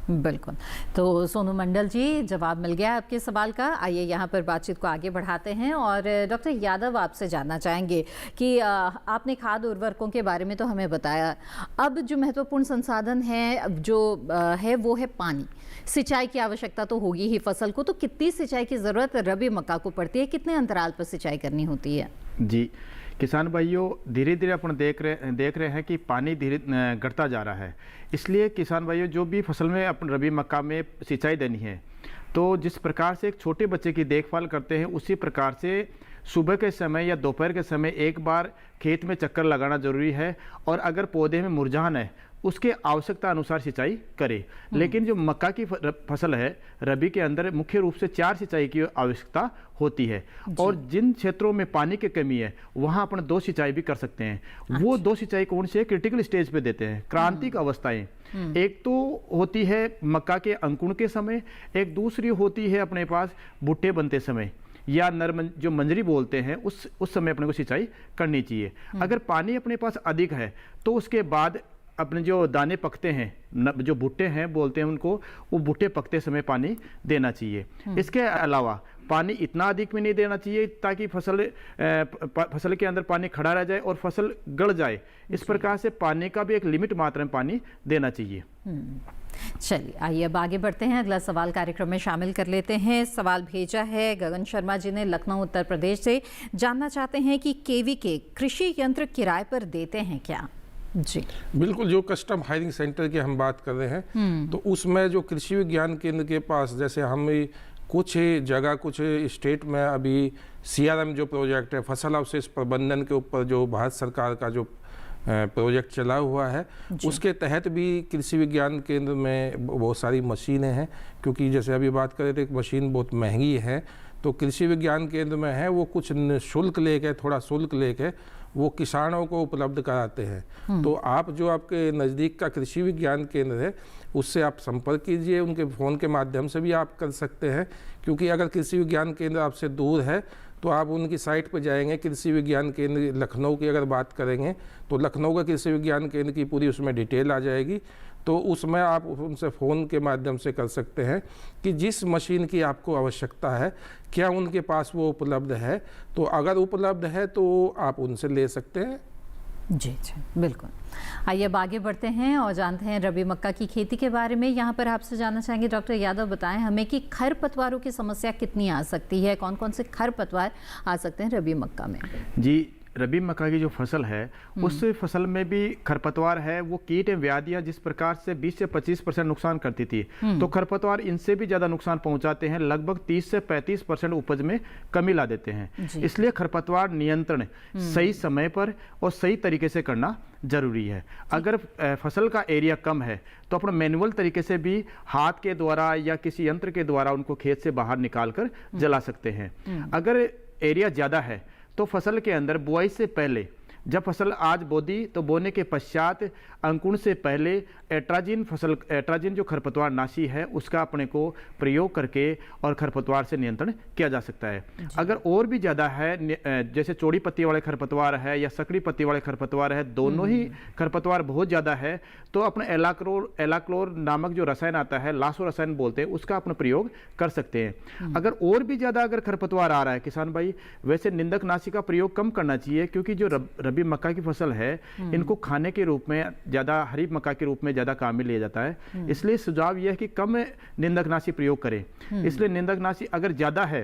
बिल्कुल। तो सोनू मंडल जी जवाब मिल गया आपके सवाल का। आइए यहाँ पर बातचीत को आगे बढ़ाते हैं और डॉक्टर यादव आपसे जानना चाहेंगे कि आपने खाद उर्वरकों के बारे में तो हमें बताया, अब जो महत्वपूर्ण संसाधन है जो है वो है पानी। सिंचाई की आवश्यकता तो होगी ही फसल को, तो कितनी सिंचाई की ज़रूरत रबी मक्का को पड़ती है? कितने अंतराल पर सिंचाई करनी होती है? जी किसान भाइयों, धीरे धीरे अपन देख रहे हैं कि पानी धीरे घटता जा रहा है। इसलिए किसान भाइयों जो भी फसल में अपन रबी मक्का में सिंचाई देनी है तो जिस प्रकार से एक छोटे बच्चे की देखभाल करते हैं उसी प्रकार से सुबह के समय या दोपहर के समय एक बार खेत में चक्कर लगाना जरूरी है। और अगर पौधे में मुरझान है उसके आवश्यकता अनुसार सिंचाई करें। लेकिन जो मक्का की फसल है रबी के अंदर मुख्य रूप से 4 सिंचाई की आवश्यकता होती है। और जिन क्षेत्रों में पानी की कमी है वहाँ अपन 2 सिंचाई भी कर सकते हैं। वो 2 सिंचाई कौन से क्रिटिकल स्टेज पे देते हैं, क्रांतिक अवस्थाएं। एक तो होती है मक्का के अंकुरण के समय, एक दूसरी होती है अपने पास भुट्टे बनते समय या जो मंजरी बोलते हैं उस समय अपने को सिंचाई करनी चाहिए। अगर पानी अपने पास अधिक है तो उसके बाद अपने जो दाने पकते हैं, जो भुट्टे हैं बोलते हैं उनको, वो भुट्टे पकते समय पानी देना चाहिए। इसके अलावा पानी इतना अधिक में नहीं देना चाहिए ताकि फसल के अंदर पानी खड़ा रह जाए और फसल गल जाए। इस प्रकार से पानी का भी एक लिमिट मात्रा में पानी देना चाहिए। चलिए आइए अब आगे बढ़ते हैं, अगला सवाल कार्यक्रम में शामिल कर लेते हैं। सवाल भेजा है गगन शर्मा जी ने लखनऊ उत्तर प्रदेश से, जानना चाहते हैं कि KVK कृषि यंत्र किराए पर देते हैं क्या? जी बिल्कुल, जो कस्टम हायरिंग सेंटर की हम बात कर रहे हैं तो उसमें जो कृषि विज्ञान केंद्र के पास, जैसे हम कुछ जगह कुछ स्टेट में अभी CRM जो प्रोजेक्ट है फसल अवशेष प्रबंधन के ऊपर जो भारत सरकार का जो प्रोजेक्ट चला हुआ है उसके तहत भी कृषि विज्ञान केंद्र में बहुत सारी मशीनें हैं। क्योंकि जैसे अभी बात करें तो एक मशीन बहुत महंगी है तो कृषि विज्ञान केंद्र में है वो कुछ शुल्क लेके, थोड़ा शुल्क लेके वो किसानों को उपलब्ध कराते हैं। तो आप जो आपके नज़दीक का कृषि विज्ञान केंद्र है उससे आप संपर्क कीजिए, उनके फ़ोन के माध्यम से भी आप कर सकते हैं। क्योंकि अगर कृषि विज्ञान केंद्र आपसे दूर है तो आप उनकी साइट पर जाएंगे, कृषि विज्ञान केंद्र लखनऊ की अगर बात करेंगे तो लखनऊ का कृषि विज्ञान केंद्र की पूरी उसमें डिटेल आ जाएगी। तो उसमें आप उनसे फ़ोन के माध्यम से कर सकते हैं कि जिस मशीन की आपको आवश्यकता है क्या उनके पास वो उपलब्ध है। तो अगर उपलब्ध है तो आप उनसे ले सकते हैं। जी जी बिल्कुल। आइए अब आगे बढ़ते हैं और जानते हैं रबी मक्का की खेती के बारे में। यहाँ पर आपसे जानना चाहेंगे डॉक्टर यादव, बताएं हमें कि खरपतवारों की समस्या कितनी आ सकती है, कौन कौन से खरपतवार आ सकते हैं रबी मक्का में? जी, रबी मक्का की जो फसल है उस फसल में भी खरपतवार है, वो कीट एवं व्याधियां जिस प्रकार से 20 से 25% नुकसान करती थी, तो खरपतवार इनसे भी ज़्यादा नुकसान पहुंचाते हैं, लगभग 30 से 35% उपज में कमी ला देते हैं। इसलिए खरपतवार नियंत्रण सही समय पर और सही तरीके से करना जरूरी है। अगर फसल का एरिया कम है तो अपना मैनुअल तरीके से भी हाथ के द्वारा या किसी यंत्र के द्वारा उनको खेत से बाहर निकाल कर जला सकते हैं। अगर एरिया ज़्यादा है तो फसल के अंदर बुआई से पहले, जब फसल आज बोदी तो बोने के पश्चात अंकुरण से पहले एट्राजिन जो खरपतवार नाशी है उसका अपने को प्रयोग करके और खरपतवार से नियंत्रण किया जा सकता है। अगर और भी ज़्यादा है, जैसे चौड़ी पत्ती वाले खरपतवार है या सकड़ी पत्ती वाले खरपतवार है, दोनों ही खरपतवार बहुत ज़्यादा है, तो अपने एलाक्लोर नामक जो रसायन आता है, लासो रसायन बोलते हैं, उसका अपना प्रयोग कर सकते हैं। अगर और भी ज़्यादा अगर खरपतवार आ रहा है किसान भाई, वैसे निंदकनाशी का प्रयोग कम करना चाहिए, क्योंकि जो रबी मक्का की फसल है इनको खाने के रूप में ज़्यादा, हरी मक्का के रूप में ज़्यादा काम में लिया जाता है। इसलिए सुझाव यह है कि कम निंदकनाशी प्रयोग करें। इसलिए निंदकनाशी अगर ज़्यादा है,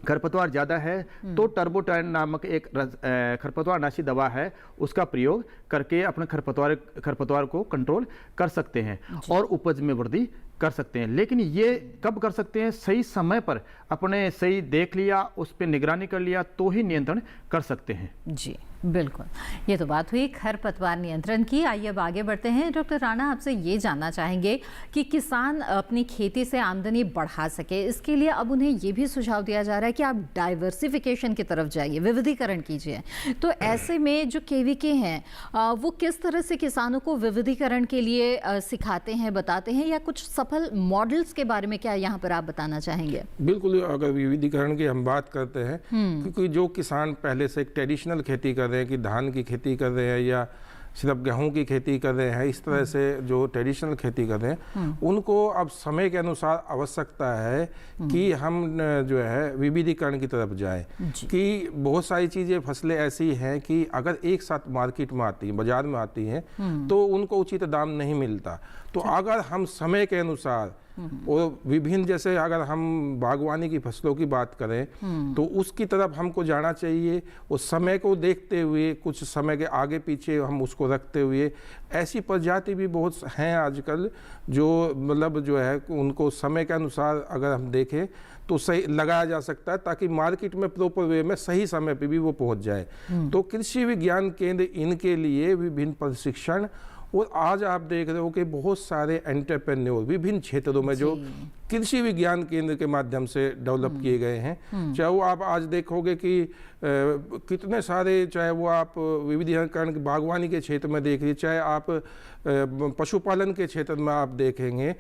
खरपतवार ज़्यादा है, तो टर्बोटाइन नामक एक खरपतवार नाशी दवा है, उसका प्रयोग करके अपने खरपतवार को कंट्रोल कर सकते हैं और उपज में वृद्धि कर सकते हैं। लेकिन ये कब कर सकते हैं? सही समय पर अपने सही देख लिया, उस पर निगरानी कर लिया तो ही नियंत्रण कर सकते हैं। जी बिल्कुल, ये तो बात हुई खरपतवार नियंत्रण की। आइए अब आगे बढ़ते हैं। डॉक्टर राणा, आपसे ये जानना चाहेंगे कि किसान अपनी खेती से आमदनी बढ़ा सके, इसके लिए अब उन्हें ये भी सुझाव दिया जा रहा है कि आप डाइवर्सिफिकेशन की तरफ जाइए, विविधीकरण कीजिए। तो ऐसे में जो केवीके हैं वो किस तरह से किसानों को विविधीकरण के लिए सिखाते हैं, बताते हैं, या कुछ सफल मॉडल्स के बारे में क्या यहाँ पर आप बताना चाहेंगे? बिल्कुल, अगर विविधीकरण की हम बात करते हैं, क्योंकि जो किसान पहले से एक ट्रेडिशनल खेती कर रहे हैं कि धान की खेती कर रहे हैं या सिर्फ गेहूं की खेती कर रहे हैं, इस तरह से जो ट्रेडिशनल खेती कर रहे हैं, उनको अब समय के अनुसार आवश्यकता है कि हम जो है विविधीकरण की तरफ जाएं। कि बहुत सारी चीज़ें, फसलें ऐसी हैं कि अगर एक साथ मार्केट में आती हैं, बाजार में आती हैं, तो उनको उचित दाम नहीं मिलता। तो अगर हम समय के अनुसार और विभिन्न, जैसे अगर हम बागवानी की फसलों की बात करें तो उसकी तरफ हमको जाना चाहिए, उस समय को देखते हुए, कुछ समय के आगे पीछे हम उसको रखते हुए। ऐसी प्रजाति भी बहुत हैं आजकल जो मतलब जो है उनको समय के अनुसार अगर हम देखें तो सही लगाया जा सकता है, ताकि मार्केट में प्रॉपर वे में सही समय पे भी वो पहुंच जाए। तो कृषि विज्ञान केंद्र इनके लिए विभिन्न प्रशिक्षण, और आज आप देख रहे हो कि बहुत सारे एंटरप्रेन्योर विभिन्न क्षेत्रों में जो कृषि विज्ञान केंद्र के माध्यम से डेवलप किए गए हैं। चाहे वो आप आज देखोगे कि कितने सारे, चाहे वो आप विविधीकरण बागवानी के क्षेत्र में देख लीजिए, चाहे आप पशुपालन के क्षेत्र में आप देखेंगे,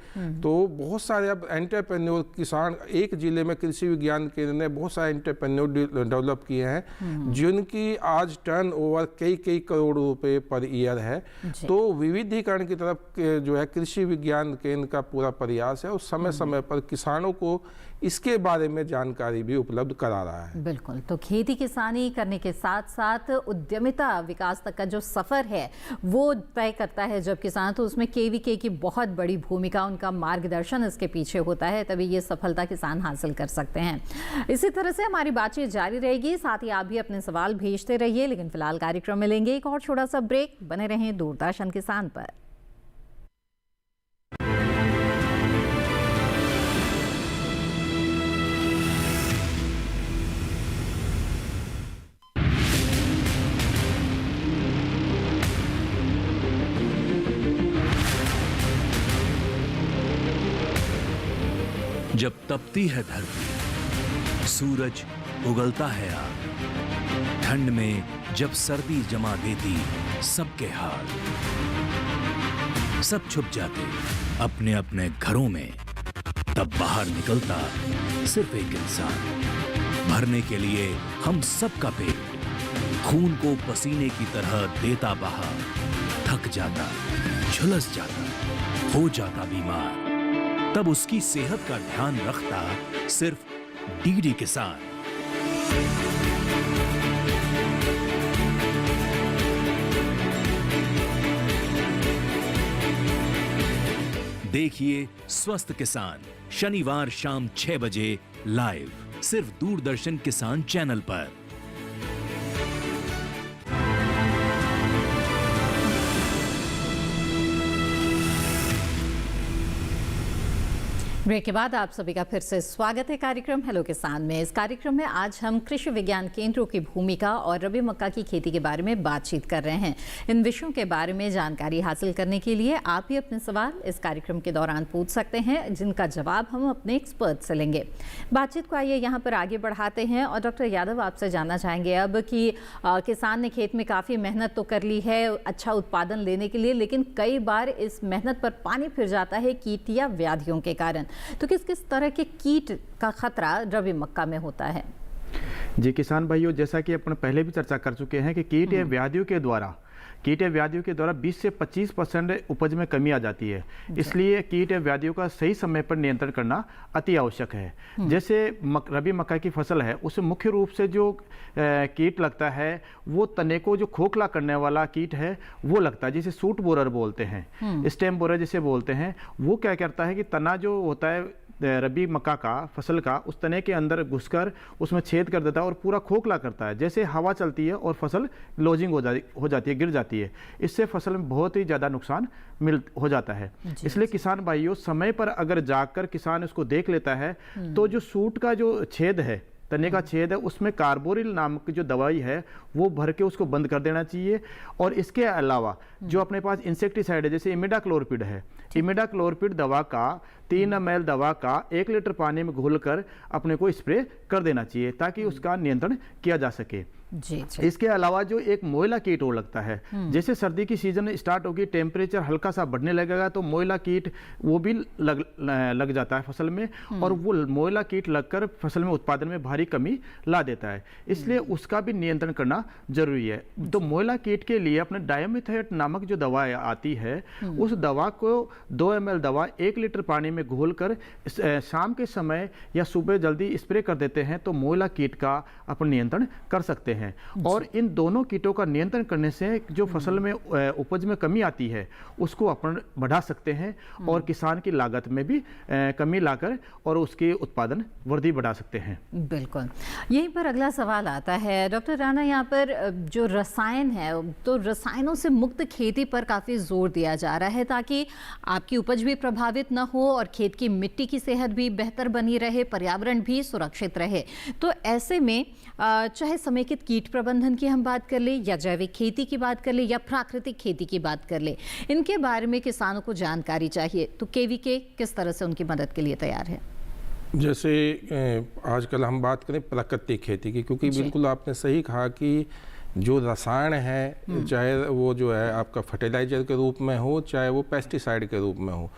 तो बहुत सारे अब एंटरप्रेन्योर किसान, एक जिले में कृषि विज्ञान केंद्र ने बहुत सारे एंटरप्रेन्योर डेवलप किए हैं जिनकी आज टर्नओवर कई करोड़ रुपए पर ईयर है। तो विविधीकरण की तरफ जो है कृषि विज्ञान केंद्र का पूरा प्रयास है, और समय समय पर किसानों को इसके बारे में जानकारी भी उपलब्ध करा रहा है। बिल्कुल, तो खेती किसानी करने के साथ साथ उद्यमिता विकास तक का जो सफर है वो तय करता है जब किसान, तो उसमें केवीके की बहुत बड़ी भूमिका, उनका मार्गदर्शन इसके पीछे होता है, तभी ये सफलता किसान हासिल कर सकते हैं। इसी तरह से हमारी बातचीत जारी रहेगी, साथ ही आप भी अपने सवाल भेजते रहिए। लेकिन फिलहाल कार्यक्रम में लेंगे एक और छोटा सा ब्रेक, बने रहें दूरदर्शन किसान पर। जब तपती है धरती, सूरज उगलता है आग, ठंड में जब सर्दी जमा देती सबके हाल, सब छुप जाते अपने अपने घरों में, तब बाहर निकलता सिर्फ एक इंसान, भरने के लिए हम सबका पेट, खून को पसीने की तरह देता बहा, थक जाता, झुलस जाता, हो जाता बीमार, तब उसकी सेहत का ध्यान रखता सिर्फ डीडी किसान। देखिए स्वस्थ किसान शनिवार शाम 6 बजे लाइव, सिर्फ दूरदर्शन किसान चैनल पर। ब्रेक के बाद आप सभी का फिर से स्वागत है कार्यक्रम हेलो किसान में। इस कार्यक्रम में आज हम कृषि विज्ञान केंद्रों की भूमिका और रबी मक्का की खेती के बारे में बातचीत कर रहे हैं। इन विषयों के बारे में जानकारी हासिल करने के लिए आप भी अपने सवाल इस कार्यक्रम के दौरान पूछ सकते हैं, जिनका जवाब हम अपने एक्सपर्ट से लेंगे। बातचीत को आइए यहाँ पर आगे बढ़ाते हैं और डॉक्टर यादव आपसे जानना चाहेंगे अब कि किसान ने खेत में काफ़ी मेहनत तो कर ली है अच्छा उत्पादन लेने के लिए, लेकिन कई बार इस मेहनत पर पानी फिर जाता है कीट या व्याधियों के कारण। तो किस किस तरह के कीट का खतरा रबी मक्का में होता है? जी किसान भाइयों, जैसा कि अपन पहले भी चर्चा कर चुके हैं कि कीट या व्याधियों के द्वारा 20 से 25% उपज में कमी आ जाती है। इसलिए कीट या व्याधियों का सही समय पर नियंत्रण करना अति आवश्यक है। जैसे रबी मक्का की फसल है, उसमें मुख्य रूप से जो कीट लगता है वो तने को जो खोखला करने वाला कीट है वो लगता है, जिसे सूट बोरर बोलते हैं, स्टेम बोरर जिसे बोलते हैं। वो क्या करता है कि तना जो होता है रबी मक्का का फसल का, उस तने के अंदर घुसकर उसमें छेद कर देता है और पूरा खोखला करता है। जैसे हवा चलती है और फसल लॉजिंग हो जाती है, गिर जाती है। इससे फसल में बहुत ही ज़्यादा नुकसान हो जाता है। इसलिए किसान भाइयों, समय पर अगर जाकर किसान इसको देख लेता है तो जो सूट का जो छेद है, तने का छेद है, उसमें कार्बोरिल नामक की जो दवाई है वो भर के उसको बंद कर देना चाहिए। और इसके अलावा जो अपने पास इंसेक्टिसाइड है, जैसे इमिडाक्लोरपिड है, इमिडाक्लोरपिड दवा का 3 ml दवा का 1 लीटर पानी में घोलकर अपने को स्प्रे कर देना चाहिए ताकि उसका नियंत्रण किया जा सके। जी। इसके अलावा जो एक मोयला कीट और लगता है, जैसे सर्दी की सीजन स्टार्ट होगी, टेम्परेचर हल्का सा बढ़ने लगेगा तो मोयला कीट वो भी लग जाता है फसल में, और वो मोयला कीट लगकर फसल में उत्पादन में भारी कमी ला देता है। इसलिए उसका भी नियंत्रण करना जरूरी है। तो मोयला कीट के लिए अपने डायमिथेट नामक जो दवा आती है, उस दवा को 2 ml दवा 1 लीटर पानी में घोलकर शाम के समय या सुबह जल्दी स्प्रे कर देते हैं तो मोयला कीट का अपन नियंत्रण कर सकते हैं। और इन दोनों कीटों का नियंत्रण करने से जो फसल में उपज में कमी आती है उसको अपन बढ़ा सकते हैं और किसान की लागत में भी कमी लाकर और उसके उत्पादन वृद्धि बढ़ा सकते हैं। बिल्कुल, यहीं पर अगला सवाल आता है डॉक्टर राणा, यहाँ पर जो रसायन है, तो रसायनों से मुक्त खेती पर काफ़ी जोर दिया जा रहा है ताकि आपकी उपज भी प्रभावित न हो और खेत की मिट्टी की सेहत भी बेहतर बनी रहे, पर्यावरण भी सुरक्षित रहे। तो ऐसे में चाहे समेकित कीट प्रबंधन की हम बात कर ले या जैविक खेती की बात कर ले या प्राकृतिक खेती की बात कर ले, इनके बारे में किसानों को जानकारी चाहिए। तो केवीके किस तरह से उनकी मदद के लिए तैयार है? जैसे आजकल हम बात करें प्राकृतिक खेती की, क्योंकि बिल्कुल आपने सही कहा कि जो रसायन है, चाहे वो जो है आपका फर्टिलाइजर के रूप में हो, चाहे वो पेस्टिसाइड के रूप में हो,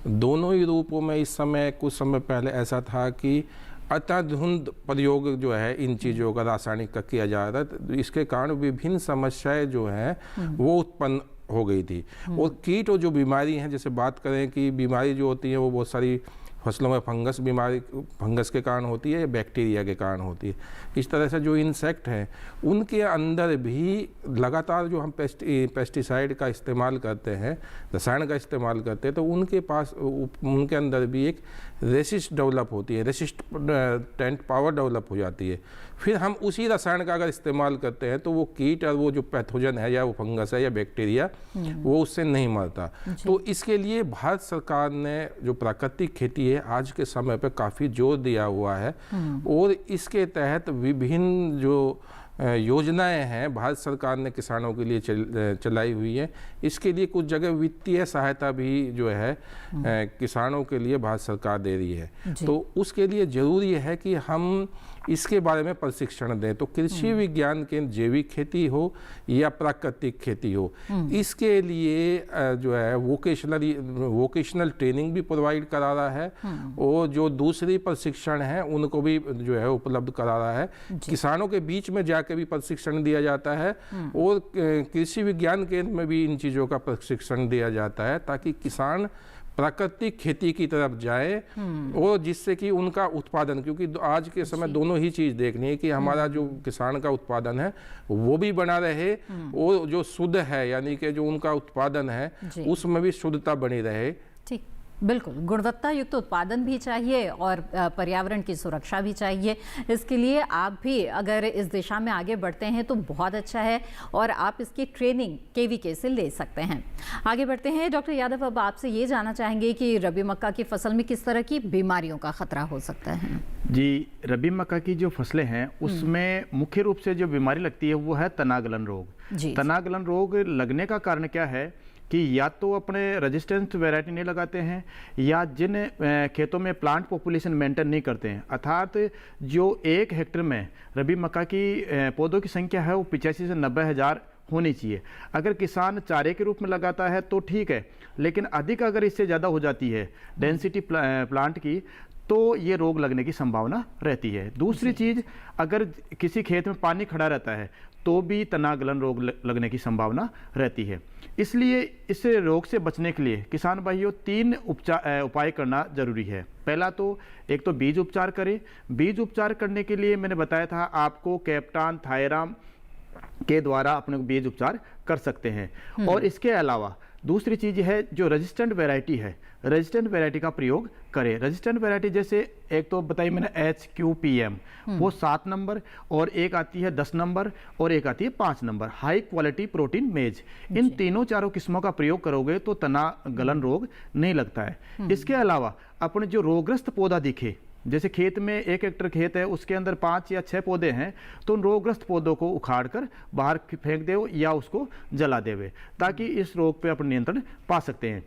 दोनों ही रूपों में इस समय कुछ समय पहले ऐसा था कि अत्यधिक प्रयोग जो है इन चीज़ों का रासायनिक का किया जा रहा था। तो इसके कारण विभिन्न समस्याएं जो हैं वो उत्पन्न हो गई थी। और कीट और जो बीमारी हैं, जैसे बात करें कि बीमारी जो होती है वो बहुत सारी फसलों में फंगस बीमारी, फंगस के कारण होती है या बैक्टीरिया के कारण होती है। इस तरह से जो इंसेक्ट हैं उनके अंदर भी लगातार जो हम पेस्टिसाइड का इस्तेमाल करते हैं, रसायन का इस्तेमाल करते हैं, तो उनके अंदर भी एक रेसिस्ट डेवलप होती है, रेसिस्टेंट पावर डेवलप हो जाती है। फिर हम उसी रसायन का अगर इस्तेमाल करते हैं तो वो कीट और वो जो पैथोजन है या वो फंगस है या बैक्टीरिया वो उससे नहीं मरता। तो इसके लिए भारत सरकार ने जो प्राकृतिक खेती है आज के समय पे काफ़ी जोर दिया हुआ है और इसके तहत विभिन्न जो योजनाएं हैं भारत सरकार ने किसानों के लिए चलाई हुई है। इसके लिए कुछ जगह वित्तीय सहायता भी जो है किसानों के लिए भारत सरकार दे रही है। तो उसके लिए ज़रूरी है कि हम इसके बारे में प्रशिक्षण दें। तो कृषि विज्ञान केंद्र जैविक खेती हो या प्राकृतिक खेती हो, इसके लिए जो है वोकेशनल ट्रेनिंग भी प्रोवाइड करा रहा है और जो दूसरी प्रशिक्षण है उनको भी जो है उपलब्ध करा रहा है। किसानों के बीच में जाके भी प्रशिक्षण दिया जाता है और कृषि विज्ञान केंद्र में भी इन चीज़ों का प्रशिक्षण दिया जाता है ताकि किसान प्राकृतिक खेती की तरफ जाए और जिससे कि उनका उत्पादन, क्योंकि आज के समय दोनों ही चीज़ देखनी है कि हमारा जो किसान का उत्पादन है वो भी बना रहे और जो शुद्ध है यानी कि जो उनका उत्पादन है उसमें भी शुद्धता बनी रहे। ठीक, बिल्कुल, गुणवत्ता युक्त उत्पादन भी चाहिए और पर्यावरण की सुरक्षा भी चाहिए। इसके लिए आप भी अगर इस दिशा में आगे बढ़ते हैं तो बहुत अच्छा है और आप इसकी ट्रेनिंग केवीके से ले सकते हैं। आगे बढ़ते हैं डॉक्टर यादव, अब आपसे ये जानना चाहेंगे कि रबी मक्का की फसल में किस तरह की बीमारियों का खतरा हो सकता है? जी, रबी मक्का की जो फसलें हैं उसमें मुख्य रूप से जो बीमारी लगती है वो है तनागलन रोग। तनागलन रोग लगने का कारण क्या है कि या तो अपने रेजिस्टेंस वैरायटी नहीं लगाते हैं या जिन खेतों में प्लांट पॉपुलेशन मेंटेन नहीं करते हैं, अर्थात जो 1 हेक्टेयर में रबी मक्का की पौधों की संख्या है वो 85 से 90 हज़ार होनी चाहिए। अगर किसान चारे के रूप में लगाता है तो ठीक है, लेकिन अधिक अगर इससे ज़्यादा हो जाती है डेंसिटी प्लांट की तो ये रोग लगने की संभावना रहती है। दूसरी चीज़, अगर किसी खेत में पानी खड़ा रहता है तो भी तनागलन रोग लगने की संभावना रहती है। इसलिए इस रोग से बचने के लिए किसान भाइयों 3 उपाय करना जरूरी है। पहला तो एक तो बीज उपचार करें। बीज उपचार करने के लिए मैंने बताया था आपको कैप्टान थायराम के द्वारा अपने बीज उपचार कर सकते हैं। और इसके अलावा दूसरी चीज़ है जो रेजिस्टेंट वैरायटी है, रेजिस्टेंट वैरायटी का प्रयोग करें। रेजिस्टेंट वैरायटी जैसे एक तो बताई मैंने HQPM, वो 7 नंबर और एक आती है 10 नंबर और एक आती है 5 नंबर, हाई क्वालिटी प्रोटीन मेज। इन तीनों चारों किस्मों का प्रयोग करोगे तो तना गलन रोग नहीं लगता है। इसके अलावा अपने जो रोगग्रस्त पौधा दिखे, जैसे खेत में 1 हेक्टेयर खेत है उसके अंदर 5 या 6 पौधे हैं तो उन रोगग्रस्त पौधों को उखाड़ कर बाहर फेंक दो या उसको जला देवे ताकि इस रोग पे अपन नियंत्रण पा सकते हैं।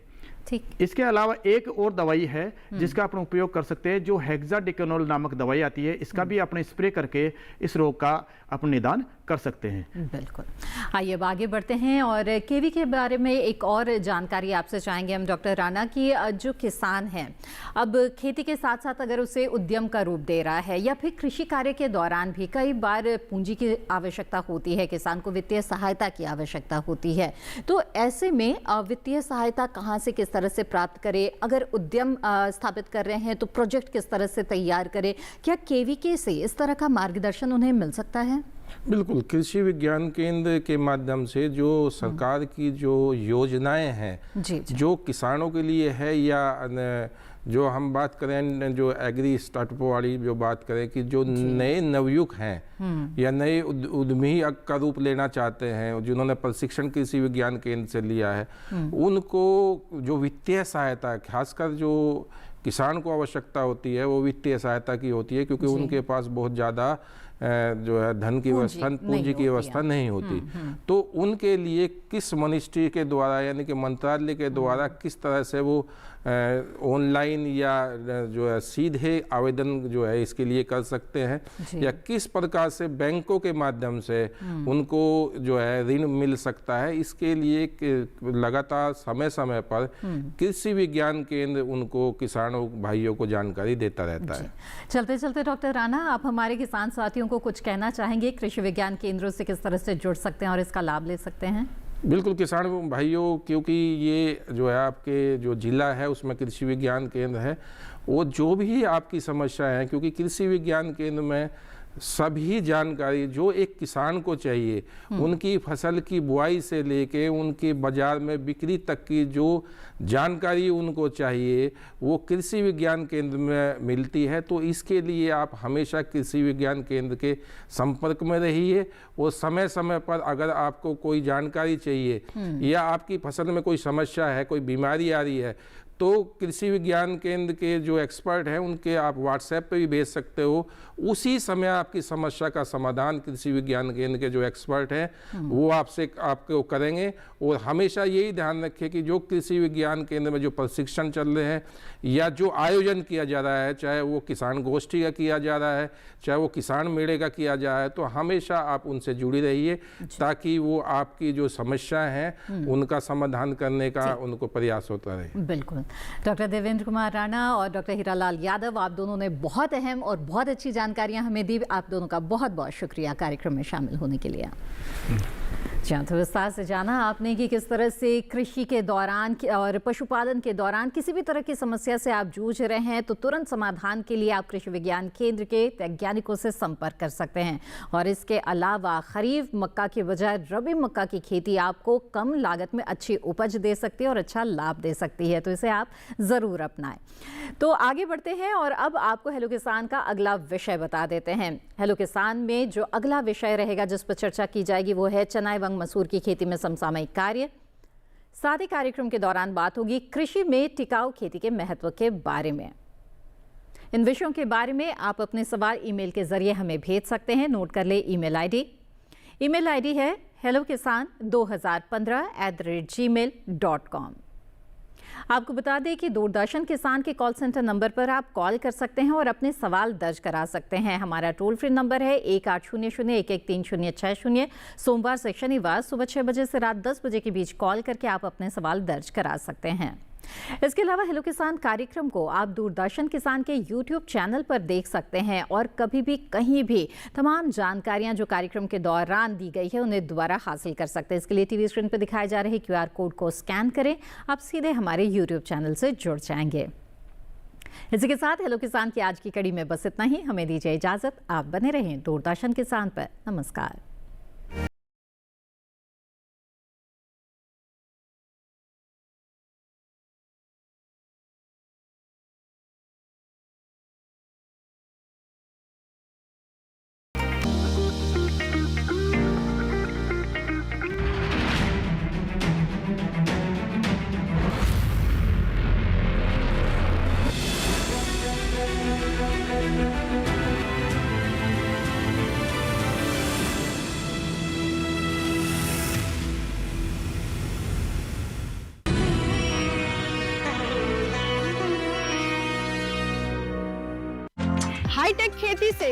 ठीक। इसके अलावा एक और दवाई है जिसका अपन उपयोग कर सकते हैं, जो हेक्साडिकोनोल नामक दवाई आती है, इसका भी अपने स्प्रे करके इस रोग का अपन निदान कर सकते हैं। बिल्कुल। आइए अब आगे बढ़ते हैं और केवी के बारे में एक और जानकारी आपसे चाहेंगे हम डॉक्टर राणा की। जो किसान है अब खेती के साथ साथ अगर उसे उद्यम का रूप दे रहा है या फिर कृषि कार्य के दौरान भी कई बार पूंजी की आवश्यकता होती है, किसान को वित्तीय सहायता की आवश्यकता होती है, तो ऐसे में वित्तीय सहायता कहाँ से किस तरह से प्राप्त करे? अगर उद्यम स्थापित कर रहे हैं तो प्रोजेक्ट किस तरह से तैयार करे? क्या केवीके से इस तरह का मार्गदर्शन उन्हें मिल सकता है? बिल्कुल, कृषि विज्ञान केंद्र के माध्यम से जो सरकार की जो योजनाएं हैं जो किसानों के लिए है या जो हम बात करें जो एग्री स्टार्टअप वाली जो बात करें कि जो नए नवयुग हैं या नए उद्यमी का रूप लेना चाहते हैं जिन्होंने प्रशिक्षण कृषि विज्ञान केंद्र से लिया है, उनको जो वित्तीय सहायता खासकर जो किसान को आवश्यकता होती है वो वित्तीय सहायता की होती है, क्योंकि उनके पास बहुत ज़्यादा जो है धन की व्यवस्था, पूंजी की व्यवस्था नहीं होती। तो उनके लिए किस मिनिस्ट्री के द्वारा यानी कि मंत्रालय के द्वारा किस तरह से वो ऑनलाइन या जो है सीधे आवेदन जो है इसके लिए कर सकते हैं या किस प्रकार से बैंकों के माध्यम से उनको जो है ऋण मिल सकता है, इसके लिए लगातार समय समय पर कृषि विज्ञान केंद्र उनको किसानों भाइयों को जानकारी देता रहता है। चलते चलते डॉक्टर राणा, आप हमारे किसान साथियों को कुछ कहना चाहेंगे? कृषि विज्ञान केंद्रों से किस तरह से जुड़ सकते हैं और इसका लाभ ले सकते हैं? बिल्कुल किसान भाइयों, क्योंकि ये जो है आपके जो जिला है उसमें कृषि विज्ञान केंद्र है, वो जो भी आपकी समस्या है, क्योंकि कृषि विज्ञान केंद्र में सभी जानकारी जो एक किसान को चाहिए, उनकी फसल की बुआई से लेके उनके बाजार में बिक्री तक की जो जानकारी उनको चाहिए वो कृषि विज्ञान केंद्र में मिलती है। तो इसके लिए आप हमेशा कृषि विज्ञान केंद्र के संपर्क में रहिए और समय समय पर अगर आपको कोई जानकारी चाहिए या आपकी फसल में कोई समस्या है, कोई बीमारी आ रही है, तो कृषि विज्ञान केंद्र के जो एक्सपर्ट हैं उनके आप व्हाट्सएप पे भी भेज सकते हो। उसी समय आपकी समस्या का समाधान कृषि विज्ञान केंद्र के जो एक्सपर्ट हैं वो आपको करेंगे। और हमेशा यही ध्यान रखें कि जो कृषि विज्ञान केंद्र में जो प्रशिक्षण चल रहे हैं या जो आयोजन किया जा रहा है, चाहे वो किसान गोष्ठी का किया जा रहा है, चाहे वो किसान मेले का किया जा रहा है, तो हमेशा आप उनसे जुड़ी रहिए ताकि वो आपकी जो समस्याएं हैं उनका समाधान करने का उनको प्रयास होता रहे। बिल्कुल। डॉक्टर देवेंद्र कुमार राणा और डॉक्टर हीरालाल यादव, आप दोनों ने बहुत अहम और बहुत अच्छी जानकारियां हमें दी। आप दोनों का बहुत बहुत शुक्रिया कार्यक्रम में शामिल होने के लिए। जी, तो विस्तार से जाना आपने कि किस तरह से कृषि के दौरान और पशुपालन के दौरान किसी भी तरह की समस्या से आप जूझ रहे हैं तो तुरंत समाधान के लिए आप कृषि विज्ञान केंद्र के वैज्ञानिकों से संपर्क कर सकते हैं। और इसके अलावा खरीफ मक्का के बजाय रबी मक्का की खेती आपको कम लागत में अच्छी उपज दे सकती है और अच्छा लाभ दे सकती है, तो इसे आप ज़रूर अपनाएं। तो आगे बढ़ते हैं और अब आपको हेलो किसान का अगला विषय बता देते हैं। हेलो किसान में जो अगला विषय रहेगा जिस पर चर्चा की जाएगी वो है चना एवं मसूर की खेती में समसामयिक कार्य। साथ ही कार्यक्रम के दौरान बात होगी कृषि में टिकाऊ खेती के महत्व के बारे में। इन विषयों के बारे में आप अपने सवाल ईमेल के जरिए हमें भेज सकते हैं। नोट कर ले ईमेल आईडी। ईमेल आईडी है hellokisan2015@gmail.com। आपको बता दें कि दूरदर्शन किसान के कॉल सेंटर नंबर पर आप कॉल कर सकते हैं और अपने सवाल दर्ज करा सकते हैं। हमारा टोल फ्री नंबर है 1800-113060। सोमवार से शनिवार सुबह 6 बजे से रात 10 बजे के बीच कॉल करके आप अपने सवाल दर्ज करा सकते हैं। इसके अलावा हेलो किसान कार्यक्रम को आप दूरदर्शन किसान के यूट्यूब चैनल पर देख सकते हैं और कभी भी कहीं भी तमाम जानकारियां जो कार्यक्रम के दौरान दी गई है उन्हें दोबारा हासिल कर सकते हैं। इसके लिए टीवी स्क्रीन पर दिखाए जा रहे QR कोड को स्कैन करें, आप सीधे हमारे यूट्यूब चैनल से जुड़ जाएंगे। इसी के साथ हेलो किसान की आज की कड़ी में बस इतना ही। हमें दीजिए इजाजत। आप बने रहें दूरदर्शन किसान पर। नमस्कार। हाईटेक खेती से